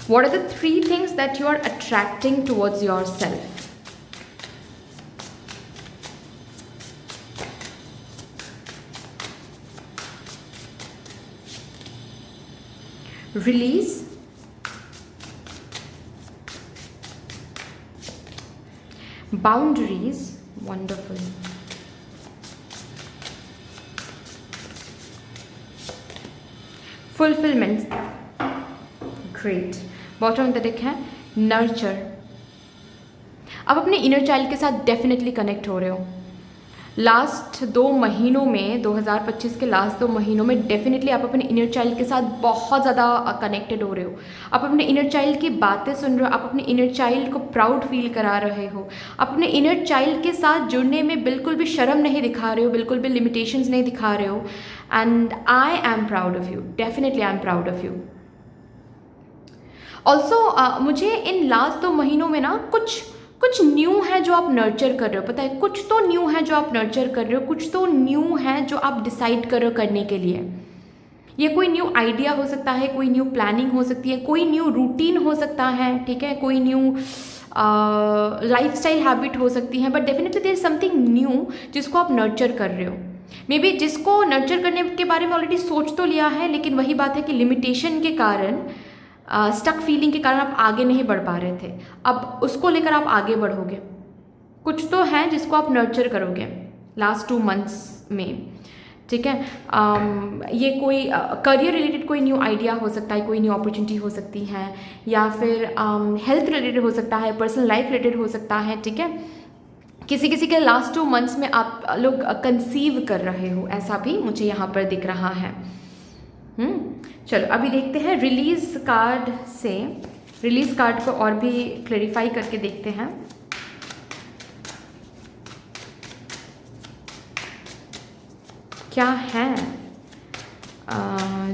What are the 3 things that you are attracting towards yourself? Release, boundaries, wonderful, fulfillment, great, bottom of the deck है नर्चर। अब अपने इनर चाइल्ड के साथ डेफिनेटली कनेक्ट हो रहे हो। लास्ट 2 महीनों में, 2025 के लास्ट 2 महीनों में डेफिनेटली आप अपने इनर चाइल्ड के साथ बहुत ज़्यादा कनेक्टेड हो रहे हो। आप अपने इनर चाइल्ड की बातें सुन रहे हो, आप अपने इनर चाइल्ड को प्राउड फील करा रहे हो, अपने इनर चाइल्ड के साथ जुड़ने में बिल्कुल भी शर्म नहीं दिखा रहे हो, बिल्कुल भी लिमिटेशंस नहीं दिखा रहे हो। And I am proud of you, definitely I am proud of you. Also मुझे इन लास्ट 2 महीनों में ना कुछ न्यू है जो आप नर्चर कर रहे हो। पता है, कुछ तो न्यू है जो आप नर्चर कर रहे हो, कुछ तो न्यू है जो आप डिसाइड कर रहे हो करने के लिए। ये कोई न्यू आइडिया हो सकता है, कोई न्यू प्लानिंग हो सकती है, कोई न्यू रूटीन हो सकता है, ठीक है, कोई न्यू लाइफस्टाइल हैबिट हो सकती है, but definitely there is something new जिसको आप नर्चर कर रहे हो। मे बी जिसको नर्चर करने के बारे में ऑलरेडी सोच तो लिया है, लेकिन वही बात है कि लिमिटेशन के कारण, स्टक फीलिंग के कारण आप आगे नहीं बढ़ पा रहे थे। अब उसको लेकर आप आगे बढ़ोगे। कुछ तो है जिसको आप नर्चर करोगे लास्ट 2 मंथ्स में, ठीक है। ये कोई करियर रिलेटेड कोई न्यू आइडिया हो सकता है, कोई न्यू अपॉर्चुनिटी हो सकती है, या फिर हेल्थ रिलेटेड हो सकता है, पर्सनल लाइफ रिलेटेड हो सकता है, ठीक है। किसी किसी के लास्ट 2 मंथ्स में आप लोग कंसीव कर रहे हो, ऐसा भी मुझे यहाँ पर दिख रहा है। चलो अभी देखते हैं रिलीज कार्ड से, रिलीज कार्ड को और भी क्लैरिफाई करके देखते हैं। क्या है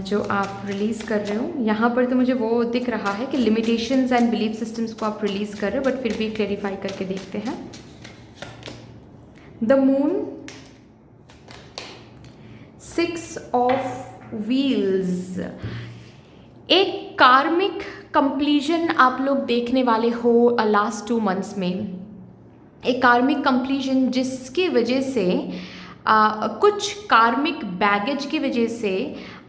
जो आप रिलीज़ कर रहे हो। यहाँ पर तो मुझे वो दिख रहा है कि लिमिटेशंस एंड बिलीफ सिस्टम्स को आप रिलीज़ कर रहे हो, बट फिर भी क्लैरिफाई करके देखते हैं। द मून, 6 ऑफ व्हील्स, एक कार्मिक कंप्लीजन आप लोग देखने वाले हो लास्ट 2 मंथ्स में। एक कार्मिक कंप्लीजन जिसकी वजह से कुछ कार्मिक बैगेज की वजह से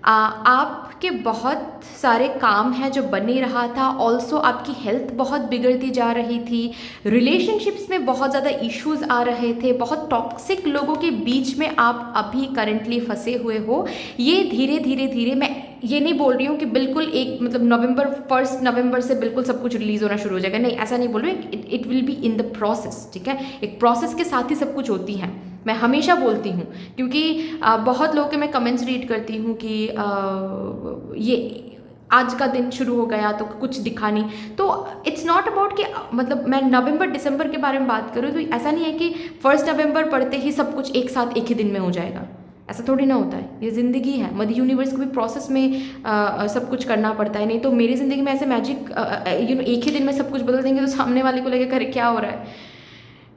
आपके बहुत सारे काम हैं जो बन नहीं रहा था। ऑल्सो आपकी हेल्थ बहुत बिगड़ती जा रही थी, रिलेशनशिप्स में बहुत ज़्यादा इश्यूज आ रहे थे, बहुत टॉक्सिक लोगों के बीच में आप अभी करंटली फंसे हुए हो। ये धीरे धीरे धीरे, मैं ये नहीं बोल रही हूँ कि बिल्कुल एक मतलब नवंबर 1 नवंबर से बिल्कुल सब कुछ रिलीज़ होना शुरू हो जाएगा, नहीं ऐसा नहीं बोल रही हूँ। It will be in the process, ठीक है। एक प्रोसेस के साथ ही सब कुछ होती है, मैं हमेशा बोलती हूँ, क्योंकि बहुत लोगों के मैं कमेंट्स रीड करती हूँ कि ये आज का दिन शुरू हो गया तो कुछ दिखा नहीं। तो इट्स नॉट अबाउट कि मतलब मैं नवंबर दिसंबर के बारे में बात करूँ तो ऐसा नहीं है कि 1 नवंबर पढ़ते ही सब कुछ एक साथ एक ही दिन में हो जाएगा, ऐसा थोड़ी ना होता है। ये ज़िंदगी है, मदर यूनिवर्स को भी प्रोसेस में सब कुछ करना पड़ता है। नहीं तो मेरी ज़िंदगी में ऐसे मैजिक एक ही दिन में सब कुछ बदल देंगे तो सामने वाले को लगेगा अरे क्या हो रहा है,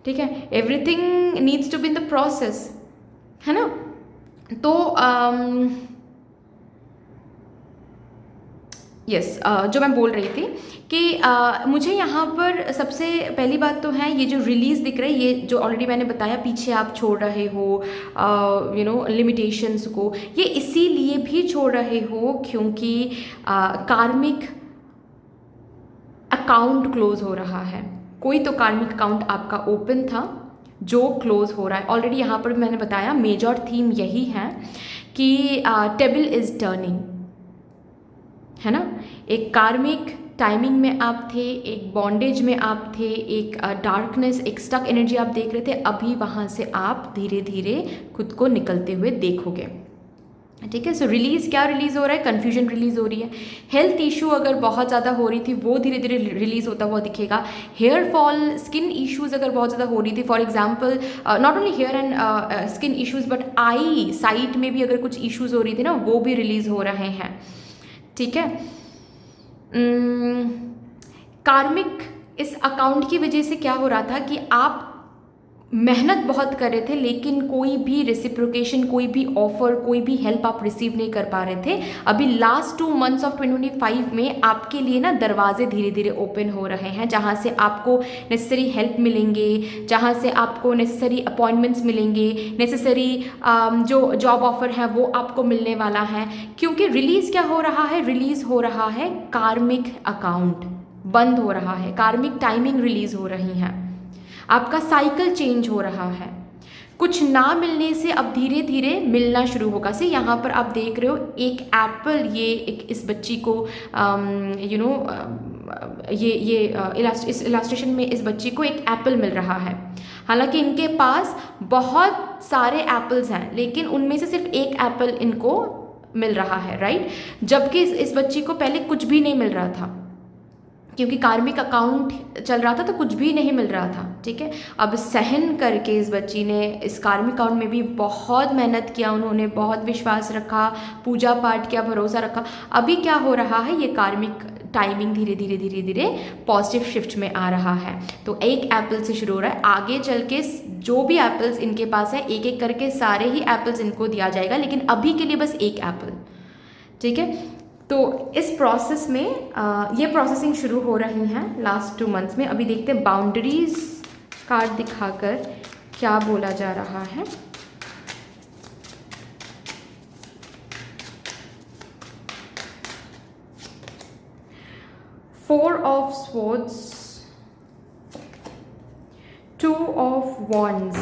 ठीक है। Everything needs to be in the process, है ना। तो यस जो मैं बोल रही थी कि मुझे यहाँ पर सबसे पहली बात तो है ये जो रिलीज़ दिख रहा है, ये जो ऑलरेडी मैंने बताया पीछे आप छोड़ रहे हो लिमिटेशंस को, ये इसीलिए भी छोड़ रहे हो क्योंकि कार्मिक अकाउंट क्लोज हो रहा है। कोई तो कार्मिक अकाउंट आपका ओपन था जो क्लोज हो रहा है ऑलरेडी। यहाँ पर मैंने बताया मेजर थीम यही है कि टेबल इज़ टर्निंग, है ना। एक कार्मिक टाइमिंग में आप थे, एक बॉन्डेज में आप थे, एक डार्कनेस, एक स्टक एनर्जी आप देख रहे थे। अभी वहाँ से आप धीरे धीरे खुद को निकलते हुए देखोगे, ठीक है। सो रिलीज़ क्या रिलीज़ हो रहा है, कन्फ्यूजन रिलीज़ हो रही है। हेल्थ इशू अगर बहुत ज़्यादा हो रही थी वो धीरे धीरे रिलीज़ होता हुआ दिखेगा। हेयर फॉल, स्किन इश्यूज़ अगर बहुत ज़्यादा हो रही थी, for example not only hair and skin issues but eyesight में भी अगर कुछ इश्यूज़ हो रही थी ना, वो भी रिलीज़ हो रहे हैं, ठीक है। कार्मिक इस अकाउंट की वजह से क्या हो रहा था कि आप मेहनत बहुत कर रहे थे लेकिन कोई भी रेसिप्रोकेशन, कोई भी ऑफर, कोई भी हेल्प आप रिसीव नहीं कर पा रहे थे। अभी लास्ट 2 मंथ्स ऑफ 2025 में आपके लिए ना दरवाजे धीरे धीरे ओपन हो रहे हैं, जहां से आपको नेसेसरी हेल्प मिलेंगे, जहां से आपको नेसेसरी अपॉइंटमेंट्स मिलेंगे, नेसेसरी जो जॉब ऑफर है वो आपको मिलने वाला है। क्योंकि रिलीज़ क्या हो रहा है, रिलीज़ हो रहा है कार्मिक अकाउंट बंद हो रहा है, कार्मिक टाइमिंग रिलीज़ हो रही हैं, आपका साइकिल चेंज हो रहा है। कुछ ना मिलने से अब धीरे धीरे मिलना शुरू होगा। से यहाँ पर आप देख रहे हो एक एप्पल, ये एक इस बच्ची को इस इलास्ट्रेशन में इस बच्ची को एक एप्पल मिल रहा है। हालांकि इनके पास बहुत सारे एप्पल्स हैं लेकिन उनमें से सिर्फ एक एप्पल इनको मिल रहा है, राइट। जबकि इस बच्ची को पहले कुछ भी नहीं मिल रहा था क्योंकि कार्मिक अकाउंट चल रहा था तो कुछ भी नहीं मिल रहा था, ठीक है। अब सहन करके इस बच्ची ने इस कार्मिक अकाउंट में भी बहुत मेहनत किया, उन्होंने बहुत विश्वास रखा, पूजा पाठ किया, भरोसा रखा। अभी क्या हो रहा है, ये कार्मिक टाइमिंग धीरे धीरे धीरे धीरे पॉजिटिव शिफ्ट में आ रहा है। तो एक एप्पल से शुरू हो रहा है, आगे चल के जो भी एप्पल्स इनके पास है एक एक करके सारे ही एप्पल्स इनको दिया जाएगा, लेकिन अभी के लिए बस एक एप्पल, ठीक है। तो इस प्रोसेस में ये प्रोसेसिंग शुरू हो रही हैं लास्ट 2 मंथ्स में। अभी देखते हैं बाउंड्रीज कार्ड दिखाकर क्या बोला जा रहा है। Four of Swords, 2 of Wands,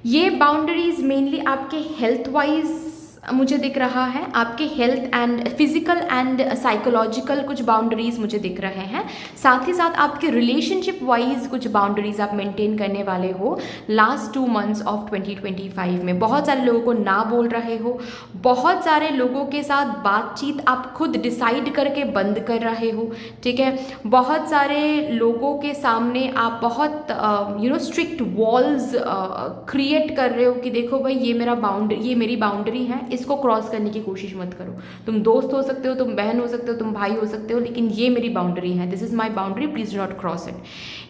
ये बाउंड्रीज मेनली आपके हेल्थ वाइज मुझे दिख रहा है, आपके health and physical and psychological कुछ बाउंड्रीज मुझे दिख रहे हैं। साथ ही साथ आपके रिलेशनशिप वाइज कुछ बाउंड्रीज आप मेंटेन करने वाले हो लास्ट 2 मंथ्स ऑफ 2025 में। बहुत सारे लोगों को ना बोल रहे हो, बहुत सारे लोगों के साथ बातचीत आप खुद डिसाइड करके बंद कर रहे हो, ठीक है। बहुत सारे लोगों के सामने आप बहुत स्ट्रिक्ट वॉल्स क्रिएट कर रहे हो कि देखो भाई ये मेरी बाउंड्री है, इसको क्रॉस करने की कोशिश मत करो। तुम दोस्त हो सकते हो, तुम बहन हो सकते हो, तुम भाई हो सकते हो, लेकिन ये मेरी बाउंड्री है, this is my boundary, please do not cross it.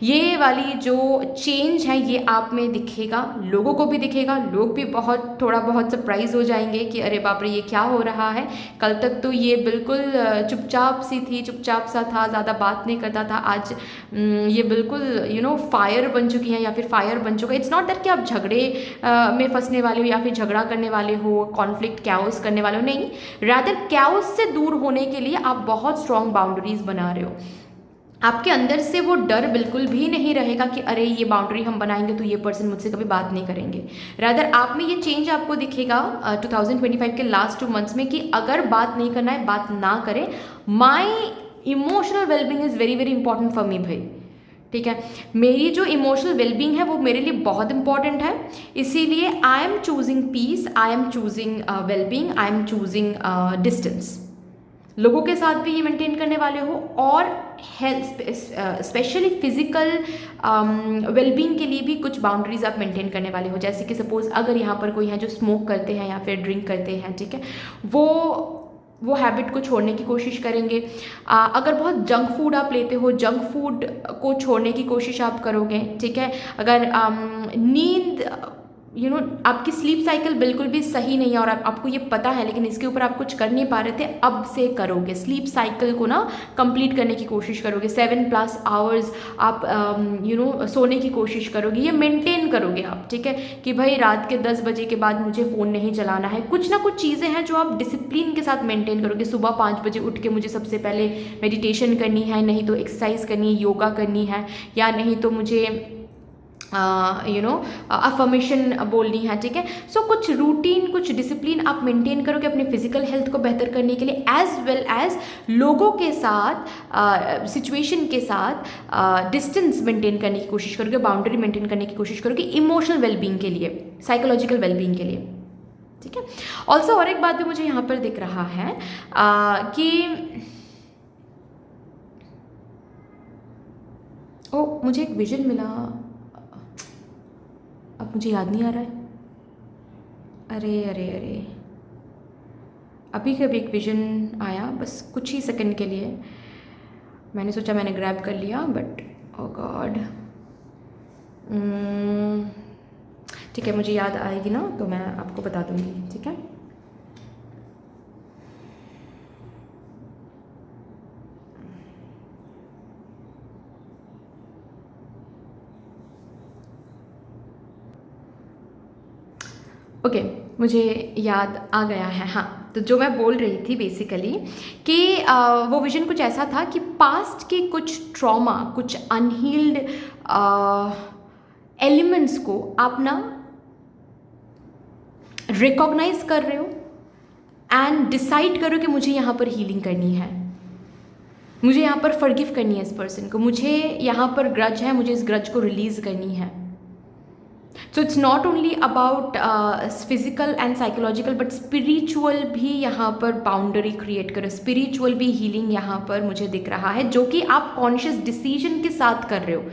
ये वाली जो चेंज है ये आप में दिखेगा, लोगों को भी दिखेगा, लोग भी थोड़ा बहुत सरप्राइज हो जाएंगे कि अरे बाप रे ये क्या हो रहा है। कल तक तो ये बिल्कुल चुपचाप सी थी, चुपचाप सा था, ज़्यादा बात नहीं करता था, आज ये बिल्कुल फायर बन चुकी हैं या फिर फायर बन चुका है। इट्स नॉट दैट कि आप झगड़े में फंसने वाले हो या फिर झगड़ा करने वाले हो, कॉन्फ्लिक्ट कैओस करने वाले हो, नहीं, रादर कैओस से दूर होने के लिए आप बहुत स्ट्रॉन्ग बाउंड्रीज बना रहे हो। आपके अंदर से वो डर बिल्कुल भी नहीं रहेगा कि अरे ये बाउंड्री हम बनाएंगे तो ये पर्सन मुझसे कभी बात नहीं करेंगे। रादर आप में ये चेंज आपको दिखेगा 2025 के लास्ट 2 मंथ्स में कि अगर बात नहीं करना है, बात ना करें। My emotional wellbeing is very very important for me भाई, ठीक है। मेरी जो इमोशनल वेलबींग है वो मेरे लिए बहुत इंपॉर्टेंट है, इसीलिए I am choosing peace, I am choosing wellbeing, I am choosing distance. लोगों के साथ भी ये मेंटेन करने वाले हो और हेल्थ स्पेशली फिजिकल वेलबींग के लिए भी कुछ बाउंड्रीज आप मेंटेन करने वाले हो। जैसे कि सपोज अगर यहाँ पर कोई है जो स्मोक करते हैं या फिर ड्रिंक करते हैं, ठीक है, वो हैबिट को छोड़ने की कोशिश करेंगे। अगर बहुत जंक फूड आप लेते हो, जंक फूड को छोड़ने की कोशिश आप करोगे, ठीक है। अगर नींद आपकी स्लीप साइकिल बिल्कुल भी सही नहीं है और आपको ये पता है, लेकिन इसके ऊपर आप कुछ कर नहीं पा रहे थे, अब से करोगे। स्लीप साइकिल को ना कंप्लीट करने की कोशिश करोगे, 7+ आवर्स आप सोने की कोशिश करोगे, ये मेंटेन करोगे आप, ठीक है, कि भाई रात के 10 बजे के बाद मुझे फ़ोन नहीं चलाना है। कुछ ना कुछ चीज़ें हैं जो आप डिसिप्लिन के साथ मेंटेन करोगे। सुबह 5 बजे उठ के मुझे सबसे पहले मेडिटेशन करनी है, नहीं तो एक्सरसाइज करनी है, योगा करनी है, या नहीं तो मुझे अफर्मेशन बोलनी है, ठीक है। सो कुछ रूटीन, कुछ डिसिप्लिन आप मेंटेन करोगे अपने फिजिकल हेल्थ को बेहतर करने के लिए, एज वेल एज लोगों के साथ, सिचुएशन के साथ डिस्टेंस मेंटेन करने की कोशिश करोगे, बाउंड्री मेंटेन करने की कोशिश करोगे इमोशनल वेलबींग के लिए, साइकोलॉजिकल वेलबींग के लिए, ठीक है। ऑल्सो और एक बात भी मुझे यहाँ पर दिख रहा है कि मुझे एक विजन मिला, अब मुझे याद नहीं आ रहा है। अरे अरे अरे, अभी कभी एक विजन आया, बस कुछ ही सेकंड के लिए, मैंने सोचा मैंने ग्रैब कर लिया, बट ओ गॉड, ठीक है, मुझे याद आएगी ना तो मैं आपको बता दूंगी, ठीक है। ओके, मुझे याद आ गया है। हाँ, तो जो मैं बोल रही थी बेसिकली कि वो विजन कुछ ऐसा था कि पास्ट के कुछ ट्रॉमा, कुछ अनहील्ड एलिमेंट्स को आप ना रिकॉग्नाइज कर रहे हो एंड डिसाइड करो कि मुझे यहाँ पर हीलिंग करनी है, मुझे यहाँ पर फॉरगिव करनी है इस पर्सन को, मुझे यहाँ पर ग्रज है, मुझे इस ग्रज को रिलीज करनी है। So it's not only about physical and psychological but spiritual भी यहाँ पर बाउंड्री क्रिएट करो, स्पिरिचुअल भी हीलिंग यहाँ पर मुझे दिख रहा है, जो कि आप कॉन्शियस डिसीजन के साथ कर रहे हो,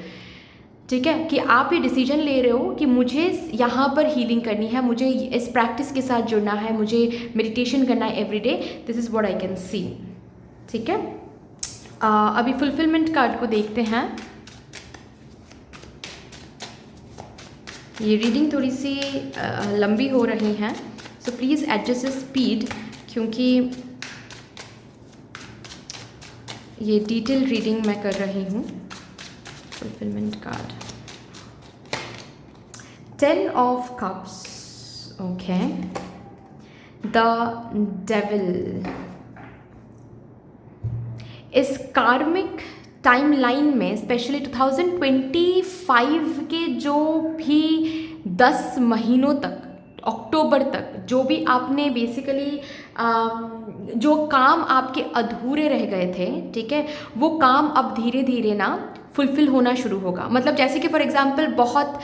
ठीक है, कि आप ये डिसीजन ले रहे हो कि मुझे यहाँ पर हीलिंग करनी है, मुझे इस प्रैक्टिस के साथ जुड़ना है, मुझे मेडिटेशन करना है every day, this is what I can see, ठीक है। अभी फुलफिलमेंट कार्ड को देखते हैं। ये रीडिंग थोड़ी सी लंबी हो रही है, सो प्लीज़ एडजस्ट स्पीड, क्योंकि ये डिटेल रीडिंग मैं कर रही हूँ। Fulfilment card, 10 of cups, okay, the devil. इस कार्मिक टाइमलाइन में स्पेशली 2025 के जो भी 10 महीनों तक, अक्टूबर तक जो भी आपने बेसिकली जो काम आपके अधूरे रह गए थे, ठीक है, वो काम अब धीरे धीरे ना फुलफिल होना शुरू होगा। मतलब जैसे कि फॉर एग्जांपल बहुत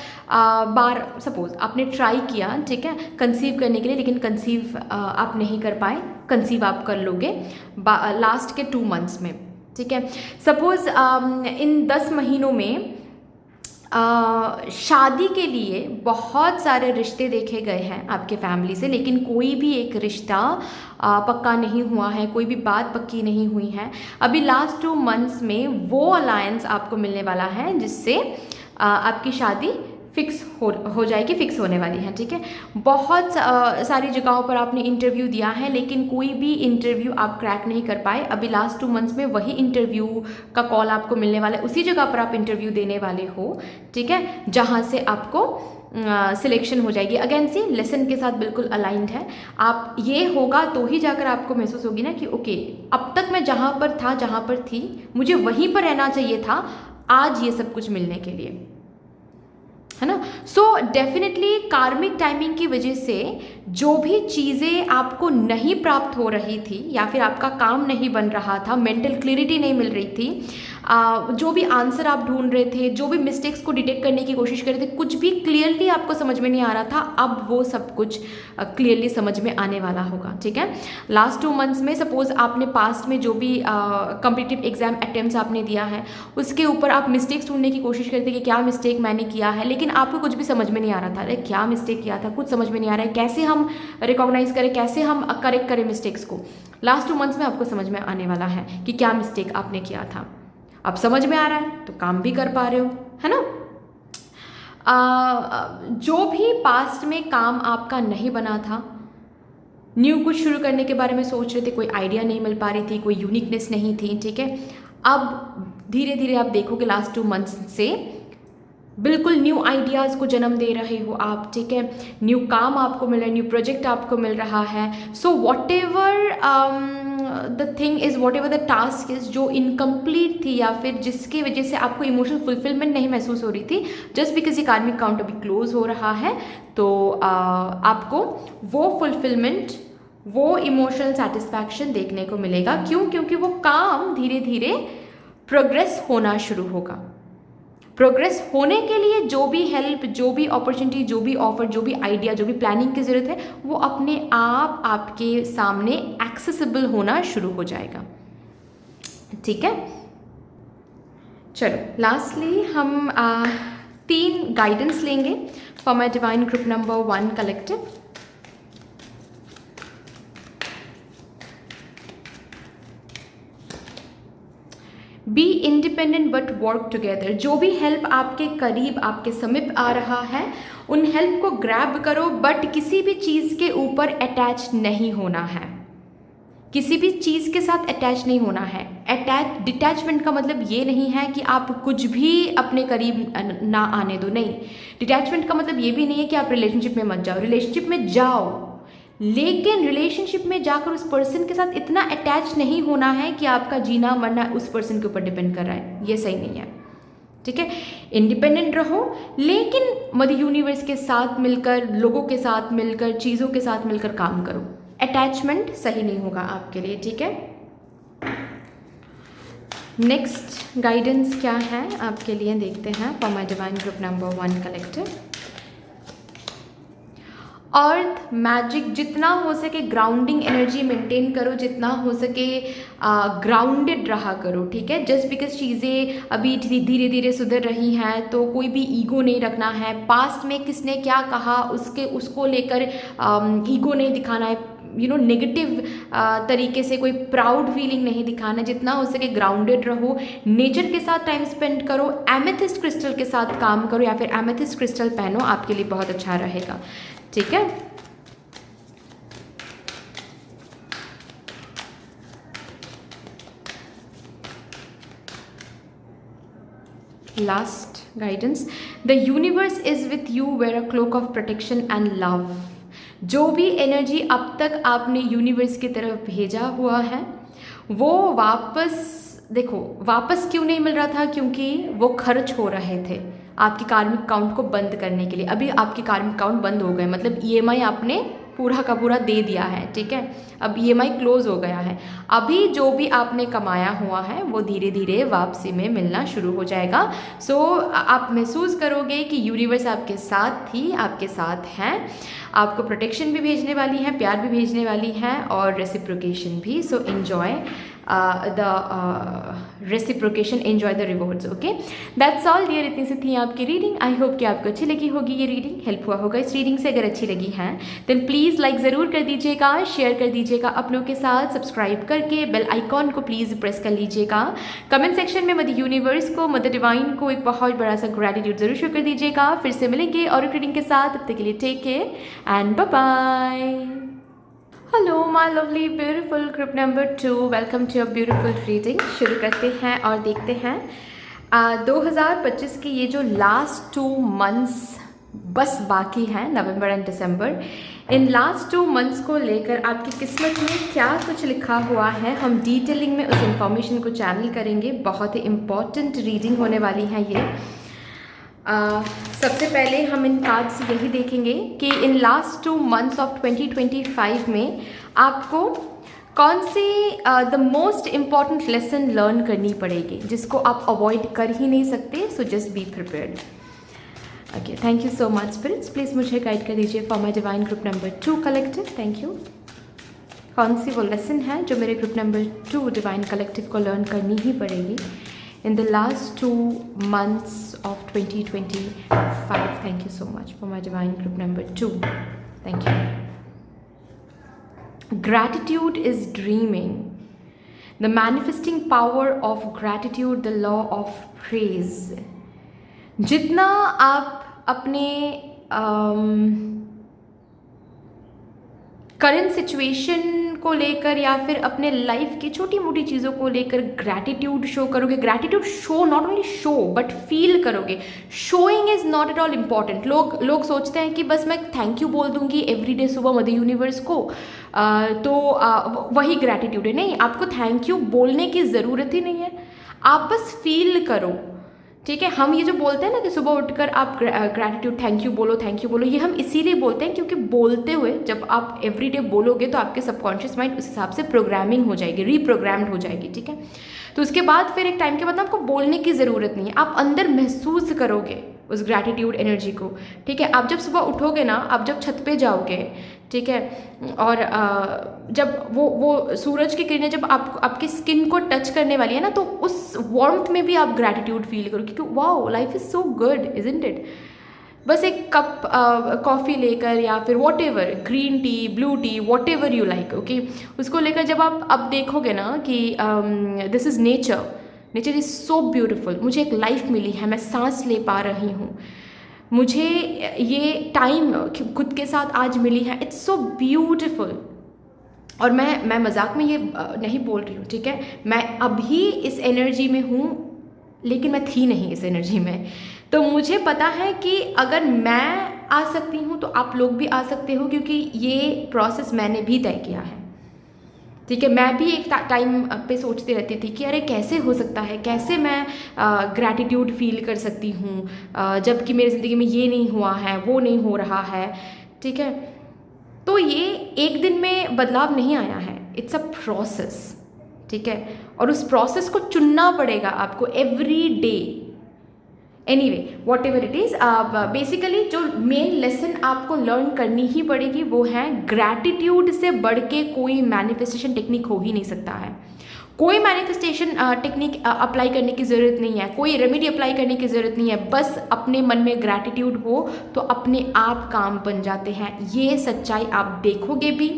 बार सपोज आपने ट्राई किया, ठीक है, कंसीव करने के लिए, लेकिन कंसीव आप नहीं कर पाए। कंसीव आप कर लोगे लास्ट के 2 मंथ्स में, ठीक है। सपोज इन 10 महीनों में शादी के लिए बहुत सारे रिश्ते देखे गए हैं आपके फैमिली से, लेकिन कोई भी एक रिश्ता पक्का नहीं हुआ है, कोई भी बात पक्की नहीं हुई है। अभी लास्ट 2 मंथ्स में वो अलायंस आपको मिलने वाला है जिससे आपकी शादी फिक्स हो जाएगी, फिक्स होने वाली है, ठीक है। बहुत सारी जगहों पर आपने इंटरव्यू दिया है, लेकिन कोई भी इंटरव्यू आप क्रैक नहीं कर पाए। अभी लास्ट 2 मंथ्स में वही इंटरव्यू का कॉल आपको मिलने वाला है, उसी जगह पर आप इंटरव्यू देने वाले हो, ठीक है, जहाँ से आपको सिलेक्शन हो जाएगी। अगेन सी लेसन के साथ बिल्कुल अलाइंड है। आप ये होगा तो ही जाकर आपको महसूस होगी ना कि ओके, अब तक मैं जहाँ पर था, जहाँ पर थी, मुझे वहीं पर रहना चाहिए था आज ये सब कुछ मिलने के लिए, है ना। सो डेफिनेटली कार्मिक टाइमिंग की वजह से जो भी चीज़ें आपको नहीं प्राप्त हो रही थी या फिर आपका काम नहीं बन रहा था, मेंटल क्लियरिटी नहीं मिल रही थी, जो भी आंसर आप ढूंढ रहे थे, जो भी मिस्टेक्स को डिटेक्ट करने की कोशिश कर रहे थे, कुछ भी क्लियरली आपको समझ में नहीं आ रहा था, अब वो सब कुछ क्लियरली समझ में आने वाला होगा, ठीक है। लास्ट 2 मंथ्स में सपोज आपने पास्ट में जो भी कॉम्पिटिटिव एग्जाम अटेम्प्ट्स आपने दिया है, उसके ऊपर आप मिस्टेक्स ढूंढने की कोशिश करते कि क्या मिस्टेक मैंने किया है, लेकिन आपको कुछ भी समझ में नहीं आ रहा था, अरे क्या मिस्टेक किया था, कुछ समझ में नहीं आ रहा है, कैसे हम रिकॉग्नाइज करें, कैसे हम करेक्ट करें मिस्टेक्स को। लास्ट 2 मंथ्स में आपको समझ में आने वाला है कि क्या मिस्टेक आपने किया था। अब समझ में आ रहा है तो काम भी कर पा रहे हो, है ना। जो भी पास्ट में काम आपका नहीं बना था, न्यू कुछ शुरू करने के बारे में सोच रहे थे, कोई आइडिया नहीं मिल पा रही थी, कोई यूनिकनेस नहीं थी, ठीक है, अब धीरे धीरे आप देखोगे लास्ट 2 मंथ्स से बिल्कुल न्यू आइडियाज़ को जन्म दे रहे हो आप, ठीक है। न्यू काम आपको मिल रहा है, न्यू प्रोजेक्ट आपको मिल रहा है। So what ever the thing is, what ever the task is जो इनकम्प्लीट थी या फिर जिसकी वजह से आपको इमोशनल फुलफिलमेंट नहीं महसूस हो रही थी, जस्ट बिकॉज ये कार्मिक काउंट अभी क्लोज हो रहा है, तो आपको वो फुलफिलमेंट, वो इमोशनल सेटिस्फैक्शन देखने को मिलेगा। क्यों? क्योंकि वो काम धीरे धीरे प्रोग्रेस होना शुरू होगा। प्रोग्रेस होने के लिए जो भी हेल्प, जो भी अपॉर्चुनिटी, जो भी ऑफर, जो भी आइडिया, जो भी प्लानिंग की ज़रूरत है, वो अपने आप आपके सामने एक्सेसिबल होना शुरू हो जाएगा, ठीक है। चलो लास्टली हम 3 गाइडेंस लेंगे for my divine group number 1 collective. Be independent but work together. जो भी हेल्प आपके करीब, आपके समीप आ रहा है, उन हेल्प को ग्रैब करो, बट किसी भी चीज़ के ऊपर अटैच नहीं होना है। किसी भी चीज़ के साथ अटैच नहीं होना है। डिटैचमेंट का मतलब ये नहीं है कि आप कुछ भी अपने करीब ना आने दो, नहीं। डिटैचमेंट का मतलब ये भी नहीं है कि आप रिलेशनशिप में मत जाओ। रिलेशनशिप में जाओ, लेकिन रिलेशनशिप में जाकर उस पर्सन के साथ इतना अटैच नहीं होना है कि आपका जीना मरना उस पर्सन के ऊपर डिपेंड कर रहा है, ये सही नहीं है, ठीक है। इंडिपेंडेंट रहो, लेकिन मदर यूनिवर्स के साथ मिलकर, लोगों के साथ मिलकर, चीज़ों के साथ मिलकर काम करो। अटैचमेंट सही नहीं होगा आपके लिए, ठीक है। नेक्स्ट गाइडेंस क्या है आपके लिए, देखते हैं for my divine group number 1 collective. Earth magic, जितना हो सके ग्राउंडिंग एनर्जी मेंटेन करो, जितना हो सके ग्राउंडेड रहा करो, ठीक है। जस्ट बिकॉज चीज़ें अभी धीरे धीरे सुधर रही हैं तो कोई भी ईगो नहीं रखना है। पास्ट में किसने क्या कहा उसको लेकर ईगो नहीं दिखाना है, नेगेटिव तरीके से कोई प्राउड फीलिंग नहीं दिखाना। जितना हो सके ग्राउंडेड रहो, नेचर के साथ टाइम स्पेंड करो, एमेथिस्ट क्रिस्टल के साथ काम करो या फिर एमेथिस्ट क्रिस्टल पहनो, आपके लिए बहुत अच्छा रहेगा, ठीक है। Last guidance, the universe is with you, wear a cloak of protection and love. जो भी एनर्जी अब तक आपने यूनिवर्स की तरफ भेजा हुआ है, वो वापस, देखो वापस क्यों नहीं मिल रहा था, क्योंकि वो खर्च हो रहे थे। आपके कार्मिक काउंट को बंद करने के लिए। अभी आपके कार्मिक काउंट बंद हो गए, मतलब ईएमआई आपने पूरा का पूरा दे दिया है, ठीक है, अब ईएमआई क्लोज हो गया है। अभी जो भी आपने कमाया हुआ है वो धीरे धीरे वापसी में मिलना शुरू हो जाएगा। सो आप महसूस करोगे कि यूनिवर्स आपके साथ थी, आपके साथ हैं, आपको प्रोटेक्शन भी भेजने वाली है, प्यार भी भेजने वाली है और रेसिप्रोकेशन भी। So enjoy the reciprocation, enjoy the rewards. Okay, that's all dear. इतनी सी थी आपकी रीडिंग। आई होप कि आपको अच्छी लगी होगी ये रीडिंग, हेल्प हुआ होगा इस रीडिंग से। अगर अच्छी लगी है देन प्लीज़ लाइक ज़रूर कर दीजिएगा, शेयर कर दीजिएगा अपनों के साथ, सब्सक्राइब करके बेल आइकॉन को प्लीज़ प्रेस कर लीजिएगा। कमेंट सेक्शन में मदर यूनिवर्स को, मदर डिवाइन को एक बहुत बड़ा सा ग्रैटिट्यूड ज़रूर शो कर दीजिएगा। फिर से मिलेंगे और एक रीडिंग के साथ, तब तक के लिए take care and bye bye. Hello my lovely beautiful group number 2, welcome to your beautiful reading. शुरू करते हैं और देखते हैं 2025 के ये जो लास्ट 2 मंथ्स बस बाकी हैं, November and December, in last 2 months को लेकर आपकी किस्मत में क्या कुछ लिखा हुआ है, हम डिटेलिंग में उस इंफॉर्मेशन को चैनल करेंगे। बहुत ही इम्पॉर्टेंट रीडिंग होने वाली है ये। सबसे पहले हम इन कार्ड से यही देखेंगे कि इन लास्ट 2 मंथ्स ऑफ 2025 में आपको कौन सी the most important lesson learn करनी पड़ेगी जिसको आप अवॉइड कर ही नहीं सकते। So just be prepared. Okay, thank you so much spirits, please मुझे गाइड कर दीजिए for my divine group number 2 collective. Thank you. कौन सी वो लेसन है जो मेरे ग्रुप नंबर 2 डिवाइन कलेक्टिव को लर्न करनी ही पड़ेगी in the last 2 months of 2025. Thank you so much for my divine group number 2. Thank you. Gratitude is dreaming. The manifesting power of gratitude, the law of praise. जितना आप अपने current situation को लेकर या फिर अपने लाइफ की छोटी मोटी चीज़ों को लेकर ग्रैटिट्यूड शो करोगे, gratitude show, not only show but feel करोगे। Showing is not at all important. लोग सोचते हैं कि बस मैं थैंक यू बोल दूंगी एवरीडे सुबह मदर यूनिवर्स को, वही ग्रैटिट्यूड है। नहीं, आपको थैंक यू बोलने की ज़रूरत ही नहीं है, आप बस फील करो, ठीक है। हम ये जो बोलते हैं ना कि सुबह उठकर आप ग्रैटिट्यूड थैंक यू बोलो, ये हम इसीलिए बोलते हैं क्योंकि बोलते हुए जब आप एवरीडे बोलोगे तो आपके सबकॉन्शियस माइंड उस हिसाब से प्रोग्रामिंग हो जाएगी, रीप्रोग्राम्ड हो जाएगी, ठीक है। तो उसके बाद फिर एक टाइम के बाद आपको बोलने की ज़रूरत नहीं है, आप अंदर महसूस करोगे उस ग्रैटिट्यूड एनर्जी को, ठीक है। आप जब सुबह उठोगे ना, आप जब छत पे जाओगे, ठीक है, और जब वो सूरज की किरणें जब आपकी स्किन को टच करने वाली है ना, तो उस वार्मथ में भी आप ग्रैटिट्यूड फील करो क्योंकि wow life is so good, isn't it. बस एक कप कॉफ़ी लेकर या फिर what ever, green tea, blue T, what ever you like, okay, उसको लेकर जब आप अब देखोगे ना कि this is nature is so beautiful, मुझे एक लाइफ मिली है, मैं सांस ले पा रही हूँ, मुझे ये टाइम खुद के साथ आज मिली है, इट्स सो ब्यूटिफुल। और मैं मजाक में ये नहीं बोल रही हूँ, ठीक है, मैं अभी इस एनर्जी में हूँ लेकिन मैं थी नहीं इस एनर्जी में। तो मुझे पता है कि अगर मैं आ सकती हूँ तो आप लोग भी आ सकते हो, क्योंकि ये प्रोसेस मैंने भी तय किया है, ठीक है। मैं भी एक टाइम पे सोचती रहती थी कि अरे कैसे हो सकता है, कैसे मैं ग्रैटिट्यूड फील कर सकती हूँ जबकि मेरी ज़िंदगी में ये नहीं हुआ है, वो नहीं हो रहा है, ठीक है। तो ये एक दिन में बदलाव नहीं आया है, इट्स अ प्रोसेस, ठीक है, और उस प्रोसेस को चुनना पड़ेगा आपको every day. Anyway what ever it is, basically जो मेन लेसन आपको लर्न करनी ही पड़ेगी वो है ग्रैटिट्यूड से बढ़ के कोई मैनिफेस्टेशन टेक्निक हो ही नहीं सकता है। कोई मैनिफेस्टेशन टेक्निक अप्लाई करने की ज़रूरत नहीं है, कोई रेमेडी अप्लाई करने की ज़रूरत नहीं है, बस अपने मन में ग्रैटिट्यूड हो तो अपने आप काम बन जाते हैं। ये सच्चाई आप देखोगे भी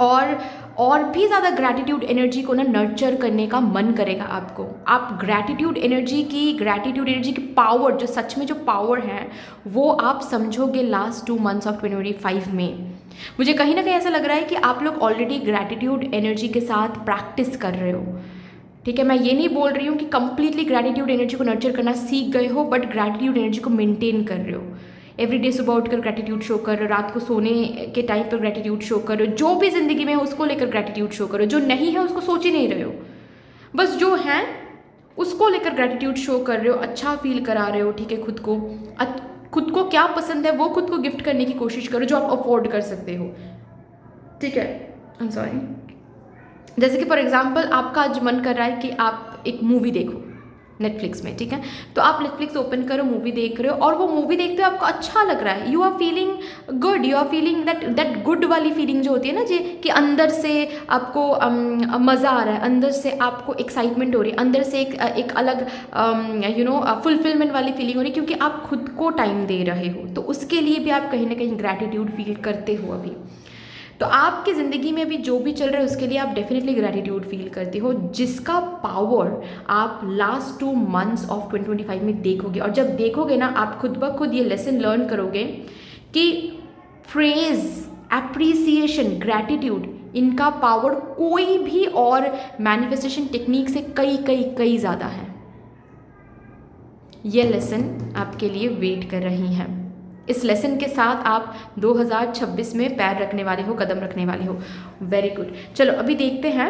और भी ज़्यादा ग्रैटिट्यूड एनर्जी को ना नर्चर करने का मन करेगा आपको। आप ग्रैटिट्यूड एनर्जी की पावर, जो सच में जो पावर है वो आप समझोगे लास्ट 2 मंथ्स ऑफ 2025 में। मुझे कहीं ना कहीं ऐसा लग रहा है कि आप लोग ऑलरेडी ग्रैटिट्यूड एनर्जी के साथ प्रैक्टिस कर रहे हो, ठीक है। मैं ये नहीं बोल रही हूँ कि कंप्लीटली ग्रैटिट्यूड एनर्जी को नर्चर करना सीख गए हो, बट ग्रैटिट्यूड एनर्जी को मेंटेन कर रहे हो। एवरीडे सुबह उठकर ग्रैटिट्यूड शो करो, रात को सोने के टाइम पर ग्रैटिट्यूड शो करो, जो भी ज़िंदगी में है उसको लेकर ग्रैटिट्यूड शो करो, जो नहीं है उसको सोच ही नहीं रहे हो, बस जो है उसको लेकर ग्रैटिट्यूड शो कर रहे हो, अच्छा फील करा रहे हो, ठीक है, खुद को क्या पसंद है वो खुद को गिफ्ट करने की कोशिश करो जो आप अफोर्ड कर सकते हो, ठीक है। आई एम सॉरी, जैसे कि फॉर एग्जांपल आपका आज मन कर रहा है कि आप एक मूवी देखो नेटफ्लिक्स में, ठीक है, तो आप नेटफ्लिक्स ओपन करो, मूवी देख रहे हो, और वो मूवी देखते हो आपको अच्छा लग रहा है, you are feeling good, you are feeling that good वाली फीलिंग जो होती है ना जी, कि अंदर से आपको मज़ा आ रहा है, अंदर से आपको एक्साइटमेंट हो रही है, अंदर से एक अलग फुलफिलमेंट वाली फीलिंग हो रही है, क्योंकि आप खुद को टाइम दे रहे हो, तो उसके लिए भी आप कहीं ना कहीं ग्रैटिट्यूड फील करते हो अभी। तो आपकी ज़िंदगी में भी जो भी चल रहा है उसके लिए आप डेफिनेटली ग्रैटिट्यूड फील करते हो, जिसका पावर आप लास्ट 2 मंथ्स ऑफ 2025 में देखोगे। और जब देखोगे ना, आप खुद ब खुद ये लेसन लर्न करोगे कि प्रेज, एप्रिसिएशन, ग्रैटिट्यूड, इनका पावर कोई भी और मैनिफेस्टेशन टेक्निक से कई कई कई ज़्यादा है। ये लेसन आपके लिए वेट कर रही हैं। इस लेसन के साथ आप 2026 में पैर रखने वाले हो, कदम रखने वाले हो। Very good. चलो अभी देखते हैं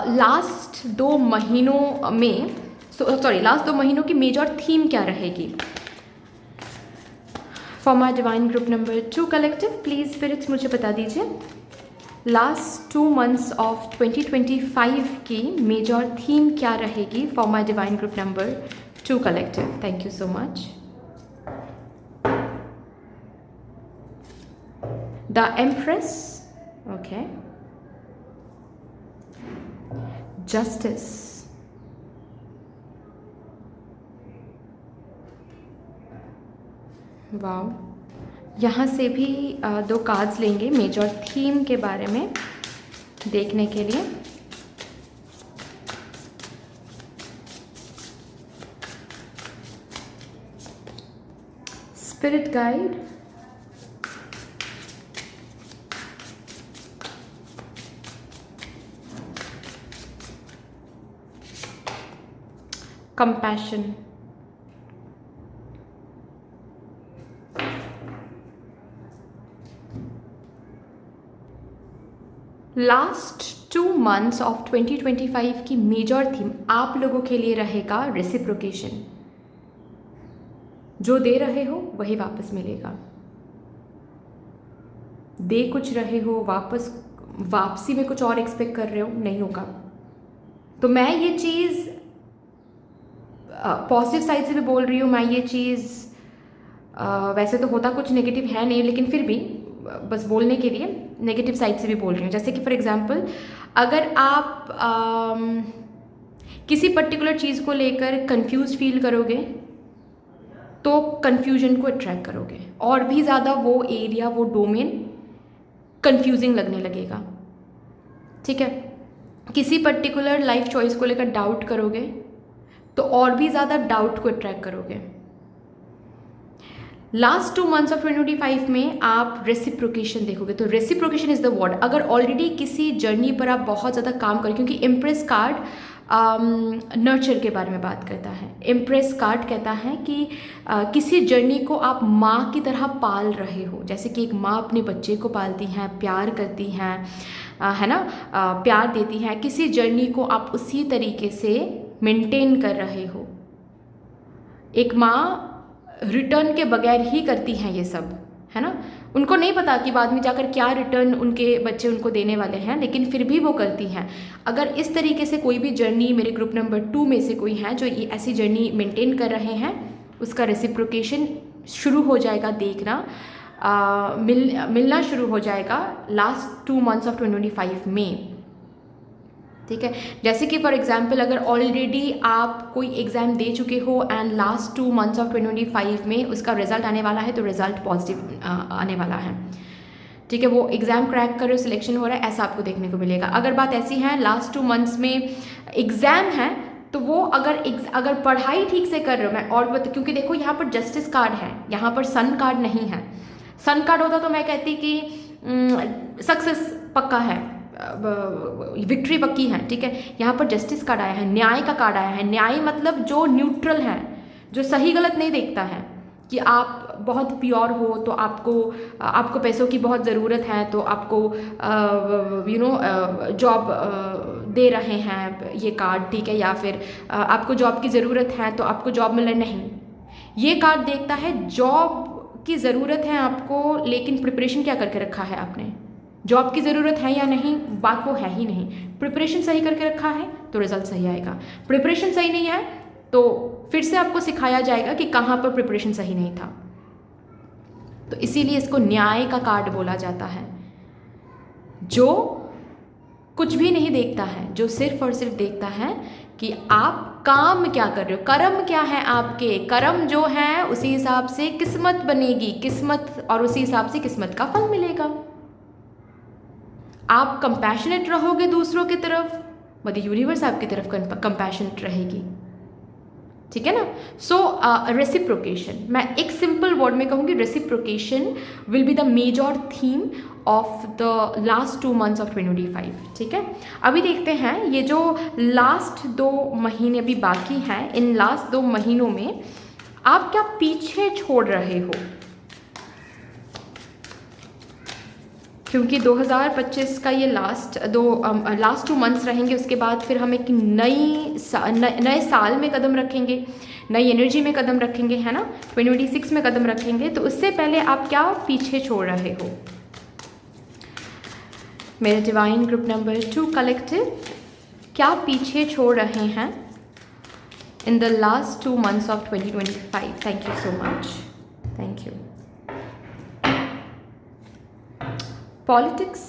लास्ट 2 महीनों में, लास्ट 2 महीनों की मेजर थीम क्या रहेगी। For my divine group number 2 collective, please spirits मुझे बता दीजिए लास्ट 2 मंथ्स ऑफ 2025 की मेजर थीम क्या रहेगी for my divine group number 2 collective. Thank you so much. The Empress, okay. Justice. Wow, यहाँ से भी 2 कार्ड्स लेंगे मेजर थीम के बारे में देखने के लिए। Spirit guide, compassion, last 2 months of 2025 की मेजर थीम आप लोगों के लिए रहेगा रेसिप्रोकेशन। जो दे रहे हो वही वापस मिलेगा। दे कुछ रहे हो, वापसी में कुछ और एक्सपेक्ट कर रहे हो, नहीं होगा। तो मैं ये चीज़ पॉजिटिव साइड से भी बोल रही हूँ, मैं ये चीज़ वैसे तो होता कुछ नेगेटिव है नहीं, लेकिन फिर भी बस बोलने के लिए नेगेटिव साइड से भी बोल रही हूँ। जैसे कि फॉर एग्जांपल अगर आप किसी पर्टिकुलर चीज़ को लेकर कंफ्यूज फील करोगे तो कंफ्यूजन को अट्रैक्ट करोगे, और भी ज़्यादा वो एरिया, वो डोमेन कंफ्यूजिंग लगने लगेगा, ठीक है। किसी पर्टिकुलर लाइफ चॉइस को लेकर डाउट करोगे तो और भी ज़्यादा डाउट को अट्रैक्ट करोगे। लास्ट 2 मंथ्स ऑफ 2025 में आप रेसिप्रोकेशन देखोगे। तो रेसिप्रोकेशन इज द वर्ड। अगर ऑलरेडी किसी जर्नी पर आप बहुत ज़्यादा काम करें, क्योंकि इम्प्रेस कार्ड नर्चर के बारे में बात करता है। इम्प्रेस कार्ड कहता है कि किसी जर्नी को आप माँ की तरह पाल रहे हो, जैसे कि एक माँ अपने बच्चे को पालती हैं, प्यार करती हैं, है ना, प्यार देती हैं। किसी जर्नी को आप उसी तरीके से मेंटेन कर रहे हो। एक माँ रिटर्न के बगैर ही करती हैं ये सब, है ना। उनको नहीं पता कि बाद में जाकर क्या रिटर्न उनके बच्चे उनको देने वाले हैं, लेकिन फिर भी वो करती हैं। अगर इस तरीके से कोई भी जर्नी मेरे ग्रुप नंबर 2 में से कोई है जो ये ऐसी जर्नी मेंटेन कर रहे हैं, उसका रेसिप्रोकेशन शुरू हो जाएगा देखना, मिलना शुरू हो जाएगा लास्ट 2 मंथ्स ऑफ 2025 में, ठीक है। जैसे कि फॉर एग्जांपल अगर ऑलरेडी आप कोई एग्ज़ाम दे चुके हो एंड लास्ट 2 मंथ्स ऑफ 2025 में उसका रिजल्ट आने वाला है, तो रिजल्ट पॉजिटिव आने वाला है, ठीक है। वो एग्ज़ाम क्रैक कर रहे हो, सिलेक्शन हो रहा है, ऐसा आपको देखने को मिलेगा। अगर बात ऐसी है लास्ट 2 मंथ्स में एग्ज़ाम है, तो वो अगर पढ़ाई ठीक से कर रहे हो, मैं और क्योंकि देखो यहाँ पर जस्टिस कार्ड है, यहाँ पर सन कार्ड नहीं है। सन कार्ड होता तो मैं कहती कि सक्सेस पक्का है, विक्ट्री पक्की है, ठीक है। यहाँ पर जस्टिस कार्ड आया है, न्याय का कार्ड आया है। न्याय मतलब जो न्यूट्रल है, जो सही गलत नहीं देखता है, कि आप बहुत प्योर हो तो आपको पैसों की बहुत ज़रूरत है, तो आपको दे रहे हैं ये कार्ड, ठीक है, या फिर आपको जॉब की ज़रूरत है तो आपको जॉब मिल रहा है, नहीं। ये कार्ड देखता है जॉब की ज़रूरत है आपको, लेकिन प्रिपरेशन क्या करके रखा है आपने। जॉब की ज़रूरत है या नहीं, बात वो है ही नहीं। प्रिपरेशन सही करके रखा है तो रिजल्ट सही आएगा, प्रिपरेशन सही नहीं है तो फिर से आपको सिखाया जाएगा कि कहाँ पर प्रिपरेशन सही नहीं था। तो इसीलिए इसको न्याय का कार्ड बोला जाता है, जो कुछ भी नहीं देखता है, जो सिर्फ और सिर्फ देखता है कि आप काम क्या कर रहे हो, कर्म क्या है आपके, कर्म जो है उसी हिसाब से किस्मत बनेगी, किस्मत, और उसी हिसाब से किस्मत का फल मिलेगा। आप कंपैशनेट रहोगे दूसरों की तरफ, मतलब यूनिवर्स आपकी तरफ कंपैशनेट रहेगी, ठीक है ना। सो रेसिप्रोकेशन, मैं एक सिंपल वर्ड में कहूँगी, reciprocation will be the major theme of the last 2 months of 2025, ठीक है। अभी देखते हैं ये जो लास्ट 2 महीने अभी बाकी हैं, इन लास्ट 2 महीनों में आप क्या पीछे छोड़ रहे हो, क्योंकि 2025 का ये लास्ट 2 months रहेंगे। उसके बाद फिर हम एक नए साल में कदम रखेंगे, नई एनर्जी में कदम रखेंगे, है ना, 2026 में कदम रखेंगे। तो उससे पहले आप क्या पीछे छोड़ रहे हो। मेरे डिवाइन ग्रुप नंबर 2 कलेक्टिव, क्या पीछे छोड़ रहे हैं in the last 2 months of 2025। Thank you so much, thank you. Politics,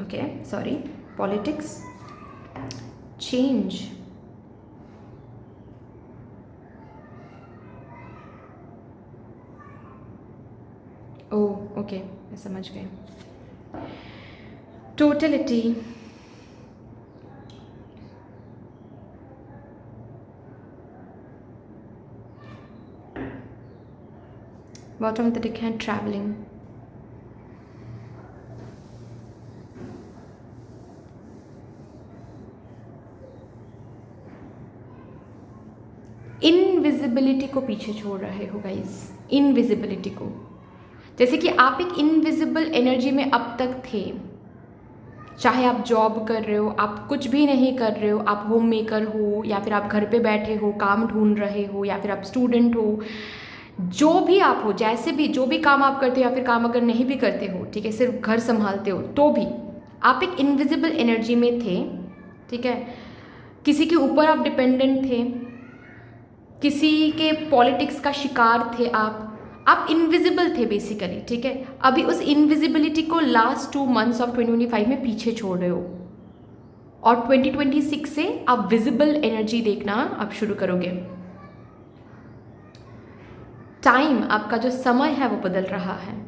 okay, sorry, politics, change, oh okay, मैं समझ गई। Totality, bottom of the deck है traveling, इनविजिबिलिटी को पीछे छोड़ रहे हो गाइस, इनविजिबिलिटी को। जैसे कि आप एक इनविजिबल एनर्जी में अब तक थे, चाहे आप जॉब कर रहे हो, आप कुछ भी नहीं कर रहे हो, आप होम मेकर हो, या फिर आप घर पे बैठे हो काम ढूंढ रहे हो, या फिर आप स्टूडेंट हो, जो भी आप हो, जैसे भी जो भी काम आप करते हो, या फिर काम अगर नहीं भी करते हो, ठीक है, सिर्फ घर संभालते हो, तो भी आप एक इनविजिबल एनर्जी में थे, ठीक है। किसी के ऊपर आप डिपेंडेंट थे, किसी के पॉलिटिक्स का शिकार थे, आप इनविजिबल थे बेसिकली, ठीक है। अभी उस इनविजिबिलिटी को लास्ट 2 months ऑफ 2025 में पीछे छोड़ रहे हो, और 2026 से आप विजिबल एनर्जी देखना आप शुरू करोगे। टाइम, आपका जो समय है वो बदल रहा है।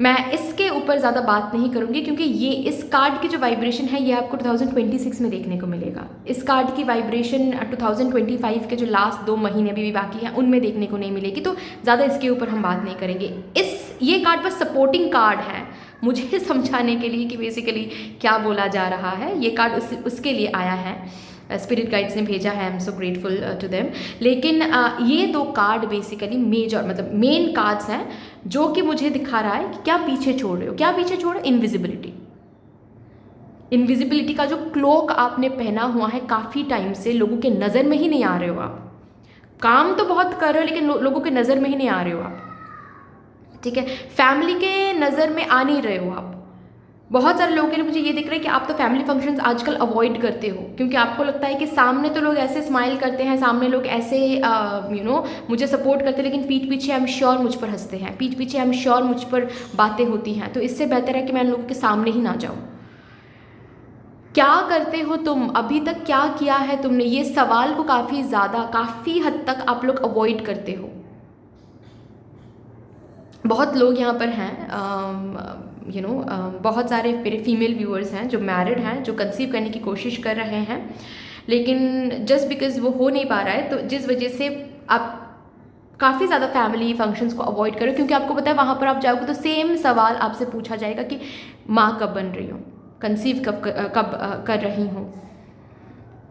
मैं इसके ऊपर ज़्यादा बात नहीं करूँगी, क्योंकि ये इस कार्ड की जो वाइब्रेशन है ये आपको 2026 में देखने को मिलेगा। इस कार्ड की वाइब्रेशन 2025 के जो लास्ट 2 महीने अभी भी बाकी हैं उनमें देखने को नहीं मिलेगी, तो ज़्यादा इसके ऊपर हम बात नहीं करेंगे। ये कार्ड बस सपोर्टिंग कार्ड है मुझे समझाने के लिए कि बेसिकली क्या बोला जा रहा है। ये कार्ड उसके लिए आया है, स्पिरिट गाइड्स ने भेजा है, I am so grateful to them. लेकिन ये 2 कार्ड बेसिकली मेजर, मतलब मेन कार्ड्स हैं जो कि मुझे दिखा रहा है कि क्या पीछे छोड़ रहे हो, क्या पीछे छोड़ रहे हो। इनविजिबिलिटी, इनविजिबिलिटी का जो क्लोक आपने पहना हुआ है काफ़ी टाइम से, लोगों के नज़र में ही नहीं आ रहे हो आप। काम तो बहुत कर रहे हो लेकिन लोगों के नज़र में ही नहीं आ रहे हो आप, ठीक है। फैमिली के नज़र में आ नहीं रहे हो आप। बहुत सारे लोगों के लिए मुझे ये दिख रहा है कि आप तो फैमिली फंक्शंस आजकल अवॉइड करते हो, क्योंकि आपको लगता है कि सामने तो लोग ऐसे स्माइल करते हैं, सामने लोग ऐसे मुझे सपोर्ट करते हैं, लेकिन पीठ पीछे आई एम श्योर मुझ पर हंसते हैं, पीठ पीछे आई एम श्योर मुझ पर बातें होती हैं। तो इससे बेहतर है कि मैं लोगों के सामने ही ना जाऊँ। क्या करते हो तुम, अभी तक क्या किया है तुमने, ये सवाल को काफ़ी हद तक आप लोग अवॉइड करते हो। बहुत लोग यहाँ पर हैं, बहुत सारे मेरे फीमेल व्यूअर्स हैं जो मैरिड हैं, जो कंसीव करने की कोशिश कर रहे हैं, लेकिन जस्ट बिकॉज वो हो नहीं पा रहा है, तो जिस वजह से आप काफ़ी ज़्यादा फैमिली फंक्शंस को अवॉइड करो, क्योंकि आपको पता है वहाँ पर आप जाओगे तो सेम सवाल आपसे पूछा जाएगा कि माँ कब बन रही हो, कंसीव कब कर रही हूँ।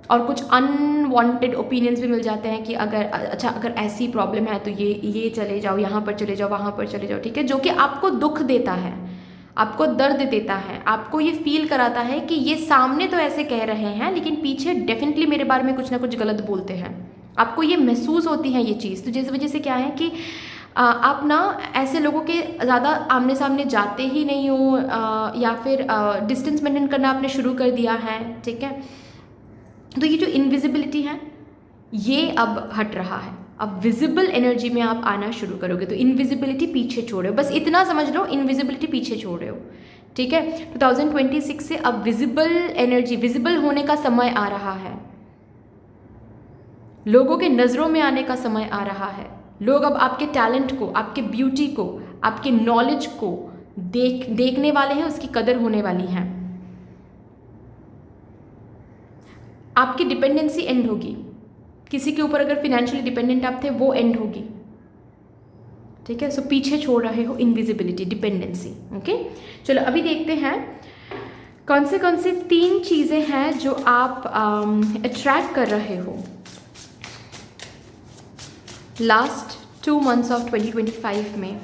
और कुछ अनवांटेड ओपिनियंस भी मिल जाते हैं कि अगर ऐसी प्रॉब्लम है तो ये चले जाओ, यहाँ पर चले जाओ, वहाँ पर चले जाओ, ठीक है, जो कि आपको दुख देता है, आपको दर्द देता है, आपको ये फील कराता है कि ये सामने तो ऐसे कह रहे हैं लेकिन पीछे डेफिनेटली मेरे बारे में कुछ ना कुछ गलत बोलते हैं। आपको ये महसूस होती है ये चीज़। तो जिस वजह से क्या है कि आप ना ऐसे लोगों के ज़्यादा आमने सामने जाते ही नहीं हो, या फिर डिस्टेंस मेंटेन करना आपने शुरू कर दिया है, ठीक है। तो ये जो इनविजिबिलिटी है ये अब हट रहा है, अब विजिबल एनर्जी में आप आना शुरू करोगे। तो इनविजिबिलिटी पीछे छोड़ो, बस इतना समझ लो, इनविजिबिलिटी पीछे छोड़ रहे हो, ठीक है। 2026 से अब विजिबल एनर्जी, विजिबल होने का समय आ रहा है, लोगों के नज़रों में आने का समय आ रहा है। लोग अब आपके टैलेंट को, आपके ब्यूटी को, आपके नॉलेज को देखने वाले हैं, उसकी कदर होने वाली है। आपकी डिपेंडेंसी एंड होगी, किसी के ऊपर अगर फिनेंशियली डिपेंडेंट आप थे वो एंड होगी, ठीक है। सो पीछे छोड़ रहे हो इनविजिबिलिटी, डिपेंडेंसी, ओके। चलो अभी देखते हैं कौन से 3 चीज़ें हैं जो आप अट्रैक्ट कर रहे हो लास्ट 2 months ऑफ 2025 में।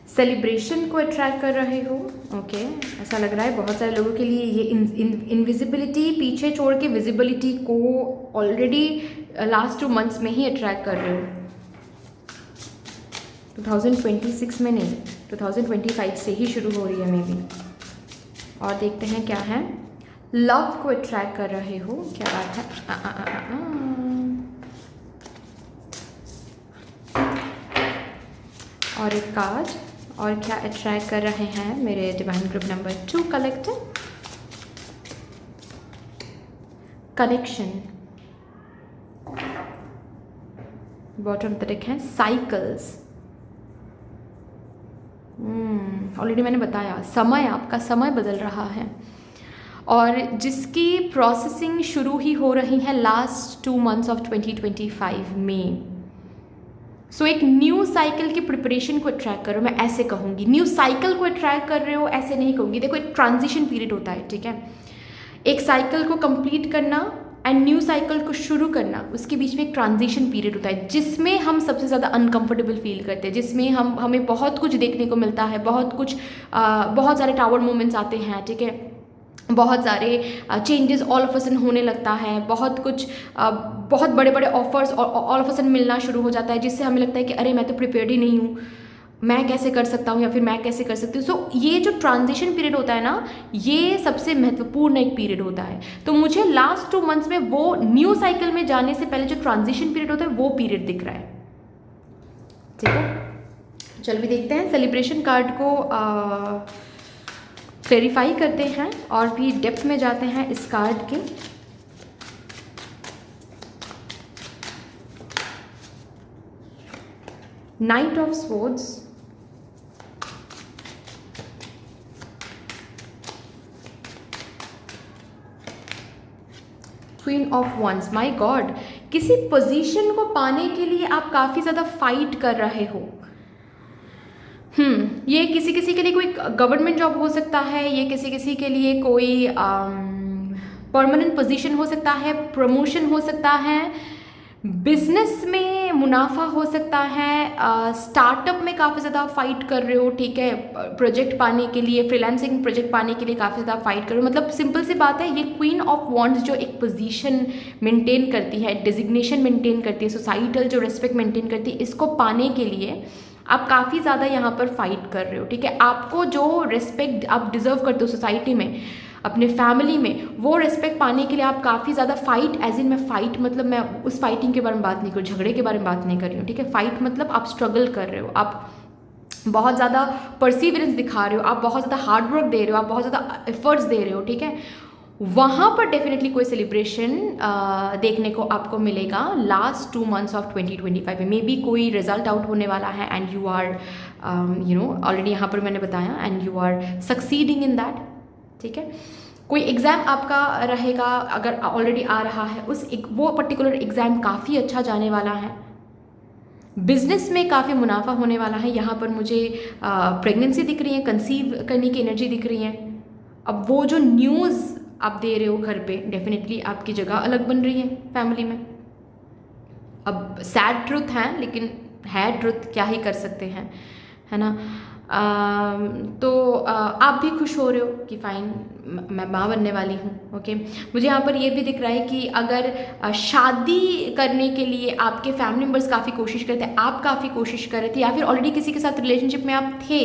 सेलिब्रेशन को अट्रैक्ट कर रहे हो, ओके। ऐसा लग रहा है बहुत सारे लोगों के लिए ये इनविजिबिलिटी पीछे छोड़ के विजिबिलिटी को ऑलरेडी लास्ट 2 months में ही अट्रैक्ट कर रहे हो। 2026 में नहीं, 2025 से ही शुरू हो रही है मे बी। और देखते हैं क्या है। लव को अट्रैक्ट कर रहे हो, क्या बात है। और एक कार्ड, और क्या अट्रैक्ट कर रहे हैं मेरे divine group number 2 collective. Connection, bottom तक है साइकिल्स। ऑलरेडी मैंने बताया, समय, आपका समय बदल रहा है और जिसकी प्रोसेसिंग शुरू ही हो रही है लास्ट 2 months ऑफ 2025 में। सो एक न्यू साइकिल की प्रिपरेशन को अट्रैक्ट करो, मैं ऐसे कहूँगी। न्यू साइकिल को अट्रैक्ट कर रहे हो ऐसे नहीं कहूँगी। देखो एक ट्रांजिशन पीरियड होता है, ठीक है। एक साइकिल को कंप्लीट करना एंड न्यू साइकिल को शुरू करना, उसके बीच में एक ट्रांजिशन पीरियड होता है जिसमें हम सबसे ज़्यादा अनकंफर्टेबल फील करते हैं, जिसमें हमें बहुत कुछ देखने को मिलता है, बहुत सारे टावर मोमेंट्स आते हैं, ठीक है। बहुत सारे changes all of a sudden होने लगता है, बहुत कुछ बहुत बड़े बड़े offers all of a sudden मिलना शुरू हो जाता है, जिससे हमें लगता है कि अरे मैं तो प्रिपेयर्ड ही नहीं हूँ, मैं कैसे कर सकता हूँ या फिर मैं कैसे कर सकती हूँ। सो ये जो ट्रांजिशन पीरियड होता है ना, ये सबसे महत्वपूर्ण एक पीरियड होता है। तो मुझे लास्ट 2 months में वो न्यू साइकिल में जाने से पहले जो ट्रांजिशन पीरियड होता है वो पीरियड दिख रहा है, ठीक है। चल भी देखते हैं, सेलिब्रेशन कार्ड को क्लेरिफाई करते हैं और भी डेप्थ में जाते हैं इस कार्ड के। Knight of swords, queen of wands. My god, किसी पोजीशन को पाने के लिए आप काफ़ी ज़्यादा फाइट कर रहे हो। ये किसी किसी के लिए कोई गवर्नमेंट जॉब हो सकता है, ये किसी किसी के लिए कोई परमानेंट पोजीशन हो सकता है, प्रमोशन हो सकता है, बिजनेस में मुनाफा हो सकता है, स्टार्टअप में काफ़ी ज़्यादा फाइट कर रहे हो, ठीक है। प्रोजेक्ट पाने के लिए, फ्रीलांसिंग प्रोजेक्ट पाने के लिए काफ़ी ज़्यादा फाइट कर रहे हो। मतलब सिंपल सी बात है, ये क्वीन ऑफ वॉन्ड्स जो एक पोजीशन मेंटेन करती है, डिजिग्नेशन मेंटेन करती है, सोसाइटल जो रिस्पेक्ट मेंटेन करती है, इसको पाने के लिए आप काफ़ी ज़्यादा यहाँ पर फाइट कर रहे हो, ठीक है। आपको जो रिस्पेक्ट आप डिज़र्व करते हो सोसाइटी में, अपने फैमिली में, वो रिस्पेक्ट पाने के लिए आप काफ़ी ज़्यादा फाइट, एज इन मैं फाइट मतलब मैं उस फाइटिंग के बारे में बात नहीं कर रही हूँ, झगड़े के बारे में बात नहीं कर रही हूँ, ठीक है। फाइट मतलब आप स्ट्रगल कर रहे हो, आप बहुत ज़्यादा परसिवरेंस दिखा रहे हो, आप बहुत ज़्यादा हार्ड वर्क दे रहे हो, आप बहुत ज़्यादा एफर्ट्स दे रहे हो, ठीक है। वहाँ पर डेफिनेटली कोई सेलिब्रेशन देखने को आपको मिलेगा लास्ट 2 months ऑफ 2025 में। मे बी कोई रिजल्ट आउट होने वाला है एंड यू आर ऑलरेडी यहाँ पर मैंने बताया, and you are succeeding in that, ठीक है। कोई एग्ज़ाम आपका रहेगा, अगर ऑलरेडी आ रहा है, वो पर्टिकुलर एग्ज़ाम काफ़ी अच्छा जाने वाला है। बिजनेस में काफ़ी मुनाफा होने वाला है। यहाँ पर मुझे प्रेगनेंसी दिख रही है, कंसीव करने की एनर्जी दिख रही है। अब वो जो न्यूज़ आप दे रहे हो घर पे, डेफिनेटली आपकी जगह अलग बन रही है फैमिली में। अब सैड ट्रुथ है, लेकिन है ट्रुथ, क्या ही कर सकते हैं, है ना। तो आप भी खुश हो रहे हो कि फ़ाइन मैं माँ बनने वाली हूँ, ओके। मुझे यहाँ पर ये भी दिख रहा है कि अगर शादी करने के लिए आपके फैमिली मेम्बर्स काफ़ी कोशिश करते हैं, आप काफ़ी कोशिश कर रहे थे, या फिर ऑलरेडी किसी के साथ रिलेशनशिप में आप थे,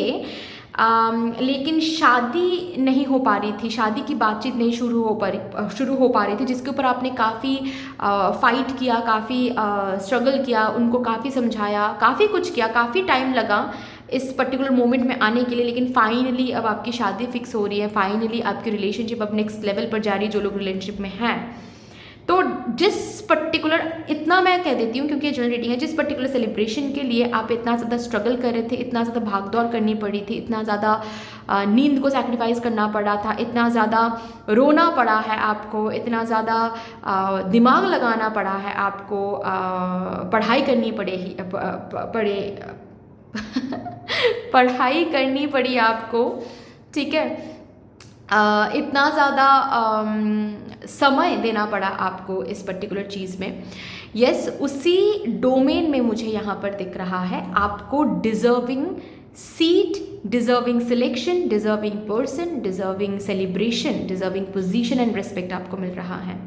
लेकिन शादी नहीं हो पा रही थी, शादी की बातचीत नहीं शुरू हो पा रही थी, जिसके ऊपर आपने काफ़ी फ़ाइट किया, काफ़ी स्ट्रगल किया, उनको काफ़ी समझाया, काफ़ी कुछ किया, काफ़ी टाइम लगा इस पर्टिकुलर मोमेंट में आने के लिए, लेकिन फाइनली अब आपकी शादी फिक्स हो रही है, फाइनली आपकी रिलेशनशिप अब नेक्स्ट लेवल पर जा रही है, जो लोग रिलेशनशिप में हैं। तो जिस पर्टिकुलर, इतना मैं कह देती हूँ क्योंकि ये जनरल रीडिंग है, जिस पर्टिकुलर सेलिब्रेशन के लिए आप इतना ज़्यादा स्ट्रगल कर रहे थे, इतना ज़्यादा भागदौड़ करनी पड़ी थी, इतना ज़्यादा नींद को सैक्रिफाइस करना पड़ा था, इतना ज़्यादा रोना पड़ा है आपको, इतना ज़्यादा दिमाग लगाना पड़ा है आपको, पढ़ाई करनी पड़ेगी, पढ़ाई करनी पड़ी आपको, ठीक है, इतना ज़्यादा समय देना पड़ा आपको इस पर्टिकुलर चीज़ में। यस, उसी डोमेन में मुझे यहाँ पर दिख रहा है आपको deserving seat, deserving selection, deserving person, deserving celebration, deserving position and respect आपको मिल रहा है।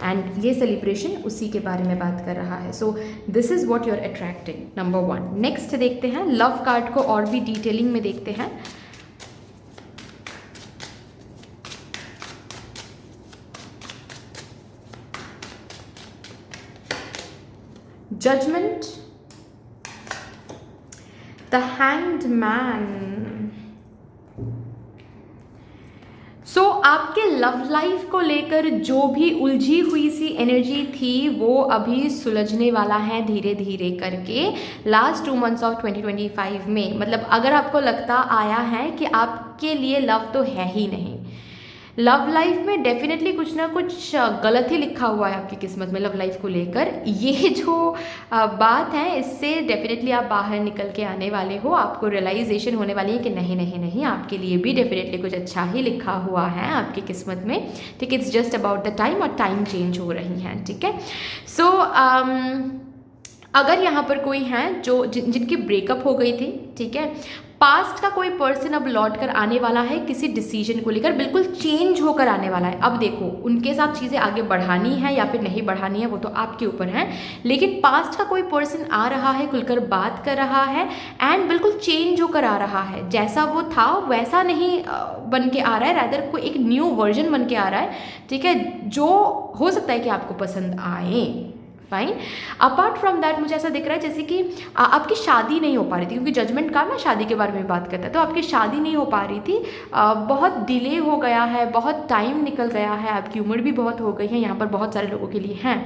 एंड ये सेलिब्रेशन उसी के बारे में बात कर रहा है। So this is what you are attracting, number 1। Next देखते हैं लव कार्ड को और भी डिटेलिंग में देखते हैं। Judgement, the hanged man. So आपके लव लाइफ को लेकर जो भी उलझी हुई सी एनर्जी थी वो अभी सुलझने वाला है धीरे धीरे करके लास्ट 2 मंथ्स ऑफ 2025 में। मतलब अगर आपको लगता आया है कि आपके लिए लव तो है ही नहीं, लव लाइफ में डेफिनेटली कुछ ना कुछ गलत ही लिखा हुआ है आपकी किस्मत में लव लाइफ को लेकर, ये जो बात है इससे डेफिनेटली आप बाहर निकल के आने वाले हो। आपको रियलाइजेशन होने वाली है कि नहीं नहीं नहीं, आपके लिए भी डेफिनेटली कुछ अच्छा ही लिखा हुआ है आपकी किस्मत में, ठीक है। It's just about the time, और टाइम चेंज हो रही हैं, ठीक है। सो अगर यहाँ पर कोई हैं जो जिनकी ब्रेकअप हो गई थी, ठीक है, पास्ट का कोई पर्सन अब लौट कर आने वाला है किसी डिसीजन को लेकर, बिल्कुल चेंज होकर आने वाला है। अब देखो उनके साथ चीज़ें आगे बढ़ानी है या फिर नहीं बढ़ानी है वो तो आपके ऊपर है, लेकिन पास्ट का कोई पर्सन आ रहा है, खुलकर बात कर रहा है एंड बिल्कुल चेंज होकर आ रहा है। जैसा वो था वैसा नहीं बन के आ रहा है, रादर कोई एक न्यू वर्जन बन के आ रहा है, ठीक है, जो हो सकता है कि आपको पसंद आए। फाइन। अपार्ट फ्रॉम दैट मुझे ऐसा दिख रहा है जैसे कि आपकी शादी नहीं हो पा रही थी, क्योंकि जजमेंट का ना शादी के बारे में बात करता है, तो आपकी शादी नहीं हो पा रही थी, बहुत डिले हो गया है, बहुत टाइम निकल गया है, आपकी उम्र भी बहुत हो गई है, यहाँ पर बहुत सारे लोगों के लिए हैं।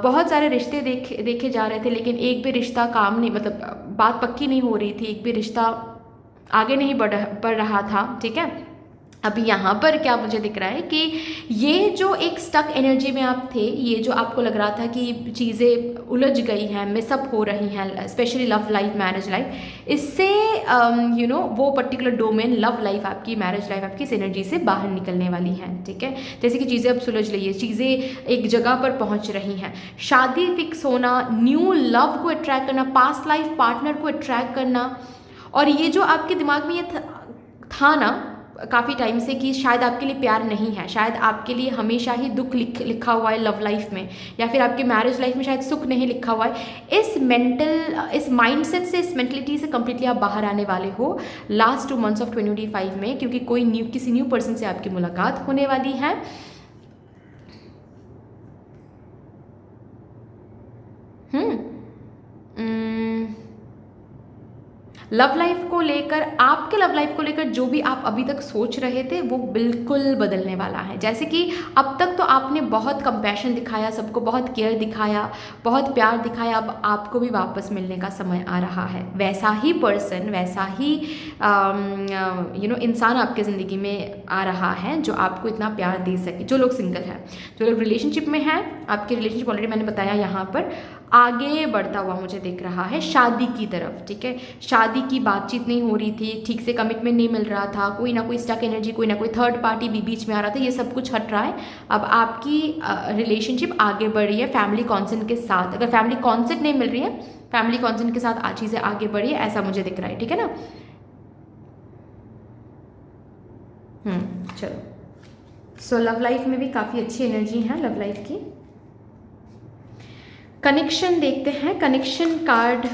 बहुत सारे रिश्ते देखे जा रहे थे, लेकिन एक भी रिश्ता काम नहीं, मतलब बात पक्की नहीं हो रही थी, एक भी रिश्ता आगे नहीं बढ़ रहा था, ठीक है। अभी यहाँ पर क्या मुझे दिख रहा है कि ये जो एक स्टक एनर्जी में आप थे, ये जो आपको लग रहा था कि चीज़ें उलझ गई हैं, मिसअप हो रही हैं, specially love life, marriage life, इससे वो पर्टिकुलर डोमेन लव लाइफ आपकी, मैरिज लाइफ आपकी इस एनर्जी से बाहर निकलने वाली हैं, ठीक है। जैसे कि चीज़ें अब सुलझ रही है, चीज़ें एक जगह पर पहुँच रही हैं, शादी फिक्स होना, न्यू लव को अट्रैक्ट करना, पास्ट लाइफ पार्टनर को अट्रैक्ट करना। और ये जो आपके दिमाग में ये था ना काफ़ी टाइम से कि शायद आपके लिए प्यार नहीं है, शायद आपके लिए हमेशा ही दुख लिखा हुआ है लव लाइफ में, या फिर आपकी मैरिज लाइफ में शायद सुख नहीं लिखा हुआ है, इस माइंडसेट से, इस मेंटलिटी से कम्प्लीटली आप बाहर आने वाले हो लास्ट 2 मंथ्स ऑफ 2025 में, क्योंकि किसी न्यू पर्सन से आपकी मुलाकात होने वाली है। लव लाइफ को लेकर, आपके लव लाइफ को लेकर जो भी आप अभी तक सोच रहे थे वो बिल्कुल बदलने वाला है। जैसे कि अब तक तो आपने बहुत कंपैशन दिखाया, सबको बहुत केयर दिखाया, बहुत प्यार दिखाया, अब आपको भी वापस मिलने का समय आ रहा है। वैसा ही पर्सन, वैसा ही इंसान आपके ज़िंदगी में आ रहा है जो आपको इतना प्यार दे सके। जो लोग सिंगल हैं, जो लोग रिलेशनशिप में हैं, आपके रिलेशनशिप ऑलरेडी मैंने बताया यहाँ पर, आगे बढ़ता हुआ मुझे दिख रहा है शादी की तरफ, ठीक है। शादी की बातचीत नहीं हो रही थी, ठीक से कमिटमेंट नहीं मिल रहा था, कोई ना कोई स्टक एनर्जी, कोई ना कोई थर्ड पार्टी भी बीच में आ रहा था, ये सब कुछ हट रहा है। अब आपकी रिलेशनशिप आगे बढ़ रही है फैमिली कॉन्सेंट के साथ। अगर फैमिली कॉन्सेंट नहीं मिल रही है, फैमिली कॉन्सेंट के साथ चीज़ें आगे बढ़ी है, ऐसा मुझे दिख रहा है, ठीक है ना। चलो, सो लव लाइफ में भी काफ़ी अच्छी एनर्जी है लव लाइफ की। कनेक्शन देखते हैं, कनेक्शन कार्ड।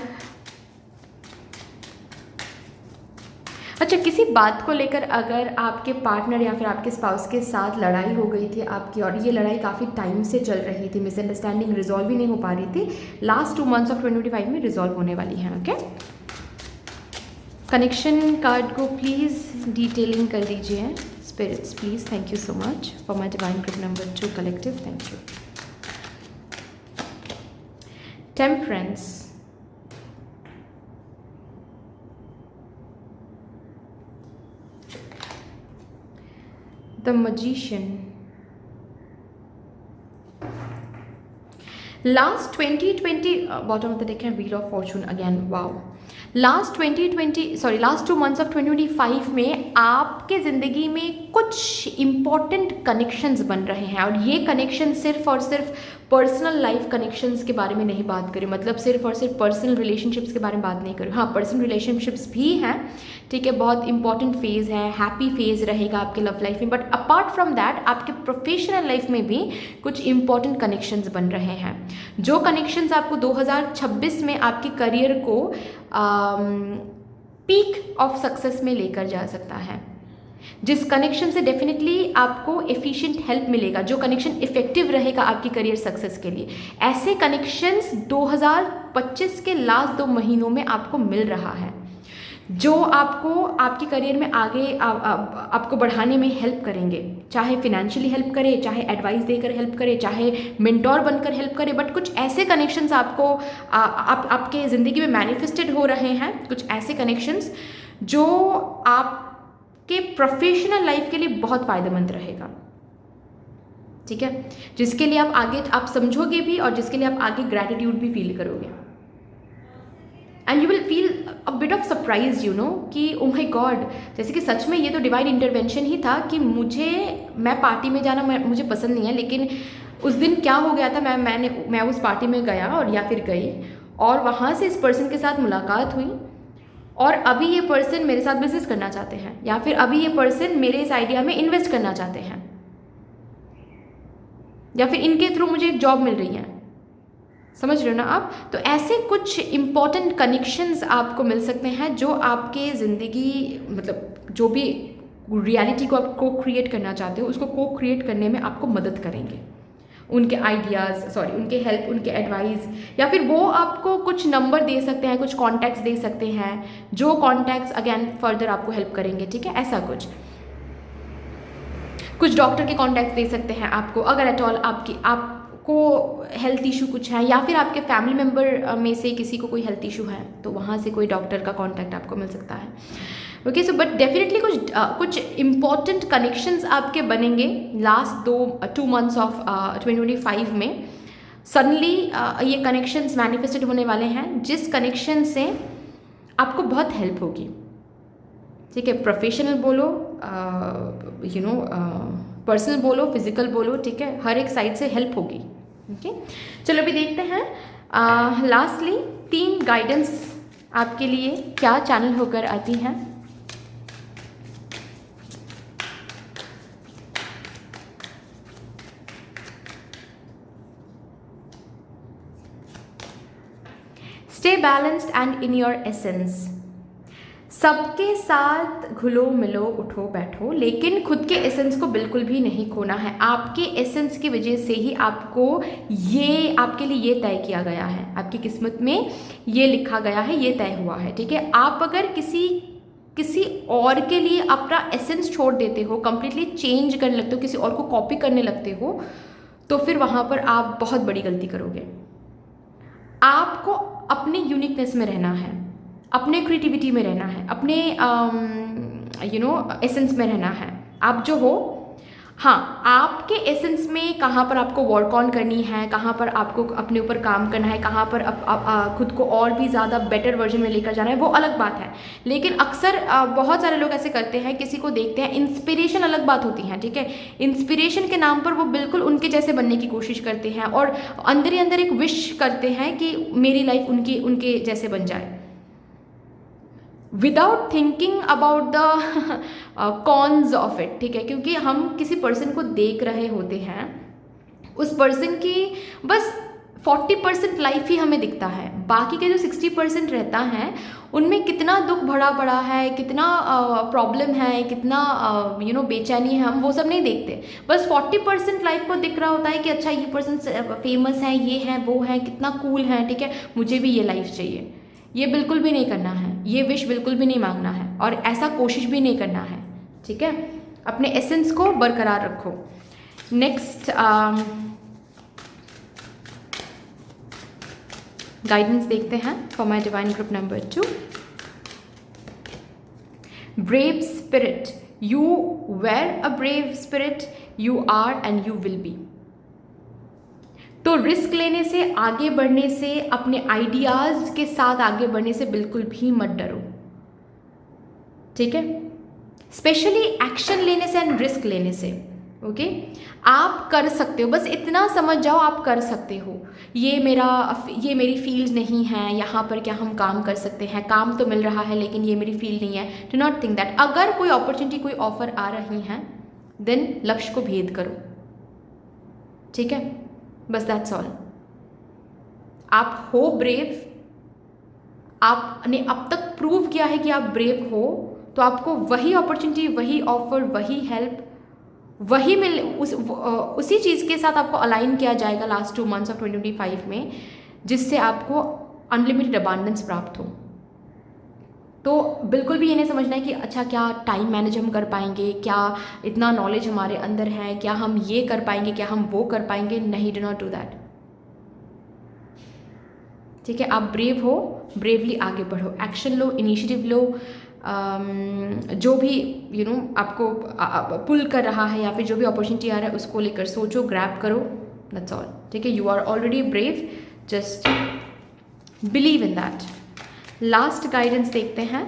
अच्छा, किसी बात को लेकर अगर आपके पार्टनर या फिर आपके स्पाउस के साथ लड़ाई हो गई थी आपकी, और ये लड़ाई काफ़ी टाइम से चल रही थी, मिसअंडरस्टैंडिंग रिजॉल्व ही नहीं हो पा रही थी, लास्ट 2 months ऑफ 2025 में रिजॉल्व होने वाली हैं, ओके। कनेक्शन कार्ड को प्लीज़ डिटेलिंग कर दीजिए spirits, please. Thank you so much for my divine group number 2 collective, thank you. Temperance, the magician. Last 2020 bottom of the deck है wheel of fortune again, wow. Last 2 months of 2025 में आपके ज़िंदगी में कुछ important connections बन रहे हैं, और ये कनेक्शन सिर्फ और सिर्फ पर्सनल लाइफ कनेक्शंस के बारे में नहीं बात करें, मतलब सिर्फ और सिर्फ पर्सनल रिलेशनशिप्स के बारे में बात नहीं करें। हाँ, पर्सनल रिलेशनशिप्स भी हैं, ठीक है, बहुत इंपॉर्टेंट फेज़ है, हैप्पी फेज़ रहेगा आपके लव लाइफ में, बट अपार्ट फ्रॉम दैट आपके प्रोफेशनल लाइफ में भी कुछ इंपॉर्टेंट कनेक्शंस बन रहे हैं, जो कनेक्शंस आपको 2026 में आपके करियर को पीक ऑफ सक्सेस में लेकर जा सकता है। जिस कनेक्शन से डेफिनेटली आपको एफिशिएंट हेल्प मिलेगा, जो कनेक्शन इफेक्टिव रहेगा आपकी करियर सक्सेस के लिए, ऐसे कनेक्शंस 2025 के लास्ट 2 महीनों में आपको मिल रहा है, जो आपको आपके करियर में आगे आपको बढ़ाने में हेल्प करेंगे, चाहे फिनेंशियली हेल्प करे, चाहे एडवाइस देकर हेल्प करे, चाहे मेंटोर बनकर हेल्प करे, बट कुछ ऐसे कनेक्शंस आपको आपके ज़िंदगी में मैनिफेस्टेड हो रहे हैं, कुछ ऐसे कनेक्शंस जो आपके प्रोफेशनल लाइफ के लिए बहुत फ़ायदेमंद रहेगा, ठीक है, जिसके लिए आप आगे आप समझोगे भी और जिसके लिए आप आगे ग्रैटिट्यूड भी फील करोगे। And you will feel a bit of surprise, you know, कि ओ माई गॉड, जैसे कि सच में ये तो डिवाइन इंटरवेंशन ही था कि मैं पार्टी में जाना मुझे पसंद नहीं है, लेकिन उस दिन क्या हो गया था, मैं उस पार्टी में गया और या फिर गई, और वहाँ से इस पर्सन के साथ मुलाकात हुई, और अभी ये पर्सन मेरे साथ बिजनेस करना चाहते हैं, या फिर अभी ये पर्सन मेरे इस आइडिया में इन्वेस्ट करना चाहते हैं, या फिर इनके थ्रू मुझे एक जॉब मिल रही है, समझ रहे हो ना आप। तो ऐसे कुछ इम्पॉर्टेंट कनेक्शंस आपको मिल सकते हैं जो आपके ज़िंदगी, मतलब जो भी रियलिटी को आप को क्रिएट करना चाहते हो उसको को क्रिएट करने में आपको मदद करेंगे। उनके आइडियाज़, उनके हेल्प, उनके एडवाइस, या फिर वो आपको कुछ नंबर दे सकते हैं, कुछ कॉन्टैक्ट्स दे सकते हैं, जो कॉन्टैक्ट्स अगेन फर्दर आपको हेल्प करेंगे, ठीक है। ऐसा कुछ डॉक्टर के कॉन्टैक्ट्स दे सकते हैं आपको, अगर एट ऑल आपको हेल्थ इशू कुछ है, या फिर आपके फैमिली मेम्बर में से किसी को कोई हेल्थ इशू है, तो वहाँ से कोई डॉक्टर का कॉन्टैक्ट आपको मिल सकता है, ओके। सो बट डेफिनेटली कुछ इम्पॉर्टेंट कनेक्शंस आपके बनेंगे लास्ट 2 months ऑफ 2025 में। सडनली ये कनेक्शंस मैनिफेस्टेड होने वाले हैं, जिस कनेक्शन से आपको बहुत हेल्प होगी, ठीक है। प्रोफेशनल बोलो, पर्सनल बोलो, फिजिकल बोलो, ठीक है, हर एक साइड से हेल्प होगी, ओके। चलो अभी देखते हैं लास्टली 3 गाइडेंस आपके लिए क्या चैनल होकर आती हैं। Stay balanced and in your essence. सबके साथ घुलो मिलो उठो बैठो, लेकिन खुद के एसेंस को बिल्कुल भी नहीं खोना है। आपके एसेंस की वजह से ही आपके लिए ये तय किया गया है, आपकी किस्मत में ये लिखा गया है, ये तय हुआ है, ठीक है। आप अगर किसी और के लिए अपना एसेंस छोड़ देते हो, कंप्लीटली चेंज करने लगते हो, किसी और को कॉपी करने लगते हो, तो फिर वहाँ पर आप बहुत बड़ी गलती करोगे। आपको अपनी यूनिकनेस में रहना है, अपने क्रिएटिविटी में रहना है, अपने एसेंस में रहना है। आप जो हो हाँ, आपके एसेंस में कहाँ पर आपको वर्क ऑन करनी है, कहाँ पर आपको अपने ऊपर काम करना है, कहाँ पर खुद को और भी ज़्यादा बेटर वर्जन में लेकर जाना है, वो अलग बात है। लेकिन अक्सर बहुत सारे लोग ऐसे करते हैं, किसी को देखते हैं, इंस्पिरेशन अलग बात होती है, ठीक है। इंस्पिरेशन के नाम पर वो बिल्कुल उनके जैसे बनने की कोशिश करते हैं और अंदर ही अंदर एक विश करते हैं कि मेरी लाइफ उनके जैसे बन जाए, without thinking about the cons of it, ठीक है। क्योंकि हम किसी पर्सन को देख रहे होते हैं, उस पर्सन की बस 40% लाइफ ही हमें दिखता है, बाकी के जो 60% रहता है उनमें कितना दुख भरा पड़ा है, कितना प्रॉब्लम है, कितना बेचैनी है, हम वो सब नहीं देखते। बस 40% लाइफ को दिख रहा होता है कि अच्छा ये पर्सन फेमस है, ये है, वो है, कितना कूल है, ठीक है, मुझे भी ये लाइफ चाहिए। ये बिल्कुल भी नहीं करना है, ये विश बिल्कुल भी नहीं मांगना है और ऐसा कोशिश भी नहीं करना है, ठीक है। अपने एसेंस को बरकरार रखो। नेक्स्ट गाइडेंस देखते हैं for my divine group number 2। Brave spirit, you were a brave spirit, you are and you will be. तो रिस्क लेने से, आगे बढ़ने से, अपने आइडियाज़ के साथ आगे बढ़ने से बिल्कुल भी मत डरो, ठीक है। स्पेशली एक्शन लेने से एंड रिस्क लेने से, ओके। आप कर सकते हो, बस इतना समझ जाओ आप कर सकते हो। ये मेरी फील्ड नहीं है, यहाँ पर क्या हम काम कर सकते हैं, काम तो मिल रहा है लेकिन ये मेरी फील्ड नहीं है। Do not think that. अगर कोई अपॉर्चुनिटी, कोई ऑफर आ रही है, देन लक्ष्य को भेद करो, ठीक है। बस दैट्स ऑल। आप हो ब्रेव, आपने अब तक प्रूव किया है कि आप ब्रेव हो, तो आपको वही अपॉर्चुनिटी, वही ऑफर, वही हेल्प, वही उसी चीज़ के साथ आपको अलाइन किया जाएगा लास्ट 2 months ऑफ 2025 में, जिससे आपको अनलिमिटेड अबांडेंस प्राप्त हो। तो बिल्कुल भी ये नहीं समझना है कि अच्छा क्या टाइम मैनेज हम कर पाएंगे, क्या इतना नॉलेज हमारे अंदर है, क्या हम ये कर पाएंगे, क्या हम वो कर पाएंगे। नहीं, डू नॉट डू दैट, ठीक है। आप ब्रेव हो, ब्रेवली आगे बढ़ो, एक्शन लो, इनिशिएटिव लो। जो भी आपको पुल कर रहा है या फिर जो भी अपॉर्चुनिटी आ रहा है उसको लेकर सोचो, ग्रैब करो, दैट्स ऑल, ठीक है। You are already brave, just believe in that. Last guidance देखते हैं।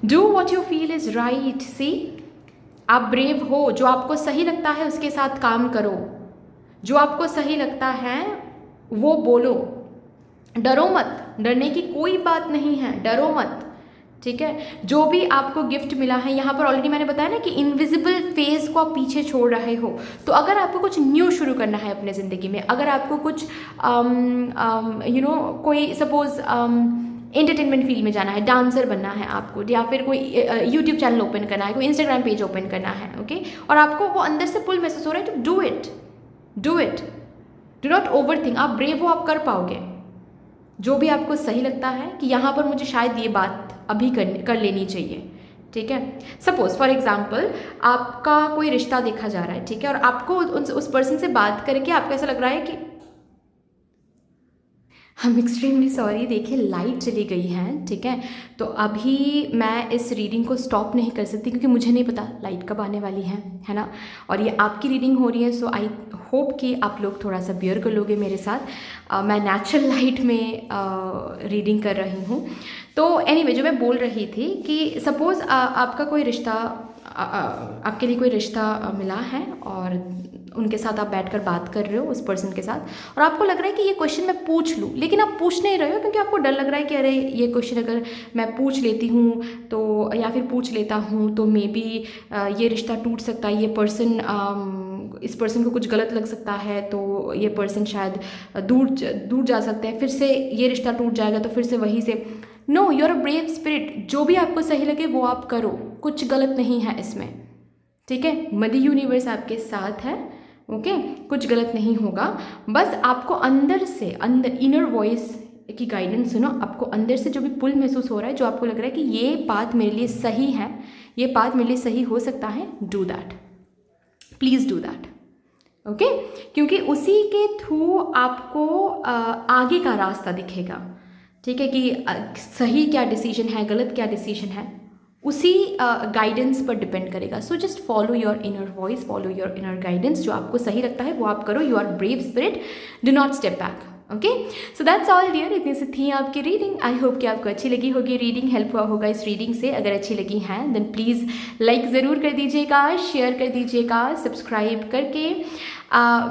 Do what you feel is right. See, आप ब्रेव हो, जो आपको सही लगता है उसके साथ काम करो, जो आपको सही लगता है वो बोलो, डरो मत, डरने की कोई बात नहीं है, डरो मत, ठीक है। जो भी आपको गिफ्ट मिला है, यहाँ पर ऑलरेडी मैंने बताया ना कि इनविजिबल फेस को आप पीछे छोड़ रहे हो। तो अगर आपको कुछ न्यू शुरू करना है अपने ज़िंदगी में, अगर आपको कुछ कोई सपोज एंटरटेनमेंट फील्ड में जाना है, डांसर बनना है आपको, या फिर कोई यूट्यूब चैनल ओपन करना है, कोई इंस्टाग्राम पेज ओपन करना है, ओके, और आपको वो अंदर से पुल महसूस हो रहा है, तो do it, do not over think. आप ब्रेव हो, आप कर पाओगे। जो भी आपको सही लगता है कि यहाँ पर मुझे शायद ये बात अभी कर लेनी चाहिए, ठीक है। सपोज फॉर एग्जाम्पल आपका कोई रिश्ता देखा जा रहा है, ठीक है, और आपको उस पर्सन से बात करके आपको ऐसा लग रहा है कि हम एक्सट्रीमली सॉरी, देखिए लाइट चली गई है, ठीक है। तो अभी मैं इस रीडिंग को स्टॉप नहीं कर सकती क्योंकि मुझे नहीं पता लाइट कब आने वाली है ना। और ये आपकी रीडिंग हो रही है, सो आई होप कि आप लोग थोड़ा सा बियर कर लोगे मेरे साथ। मैं नेचुरल लाइट में रीडिंग कर रही हूँ। तो एनीवे, जो मैं बोल रही थी कि सपोज़ आपका कोई रिश्ता, आपके लिए कोई रिश्ता मिला है और उनके साथ आप बैठकर बात कर रहे हो उस पर्सन के साथ, और आपको लग रहा है कि ये क्वेश्चन मैं पूछ लूँ, लेकिन आप पूछ नहीं रहे हो क्योंकि आपको डर लग रहा है कि अरे ये क्वेश्चन अगर मैं पूछ लेती हूँ तो, या फिर पूछ लेता हूँ तो मे बी ये रिश्ता टूट सकता है, ये पर्सन इस पर्सन को कुछ गलत लग सकता है, तो ये पर्सन शायद दूर जा सकते हैं, फिर से ये रिश्ता टूट जाएगा, तो फिर से वहीं से। No, you are a brave spirit. जो भी आपको सही लगे वो आप करो, कुछ गलत नहीं है इसमें, ठीक है। मदर यूनिवर्स आपके साथ है, ओके, कुछ गलत नहीं होगा। बस आपको अंदर से, इनर वॉइस की गाइडेंस सुनो। आपको अंदर से जो भी पुल महसूस हो रहा है, जो आपको लग रहा है कि ये बात मेरे लिए सही है, ये बात मेरे लिए सही हो सकता है, do that, please do that, okay. क्योंकि उसी के थ्रू आपको आगे का रास्ता दिखेगा, ठीक है, कि सही क्या डिसीजन है, गलत क्या डिसीजन है, उसी गाइडेंस पर डिपेंड करेगा. So just follow your inner voice, follow your inner guidance. जो आपको सही लगता है वो आप करो. You are brave spirit, do not step back. Okay, so that's all dear. इतनी सी थी आपकी रीडिंग. आई होप कि आपको अच्छी लगी होगी रीडिंग, हेल्प हुआ होगा इस रीडिंग से. अगर अच्छी लगी हैं देन प्लीज़ लाइक ज़रूर कर दीजिएगा, शेयर कर दीजिएगा, सब्सक्राइब करके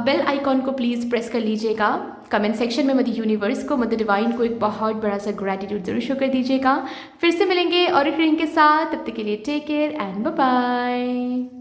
बेल आइकॉन को प्लीज़ प्रेस कर लीजिएगा. कमेंट सेक्शन में मदर यूनिवर्स को, मदर डिवाइन को एक बहुत बड़ा सा ग्रैटिट्यूड ज़रूर शो कर दीजिएगा. फिर से मिलेंगे और एक रीडिंग के साथ. तब तक के लिए take care and bye bye.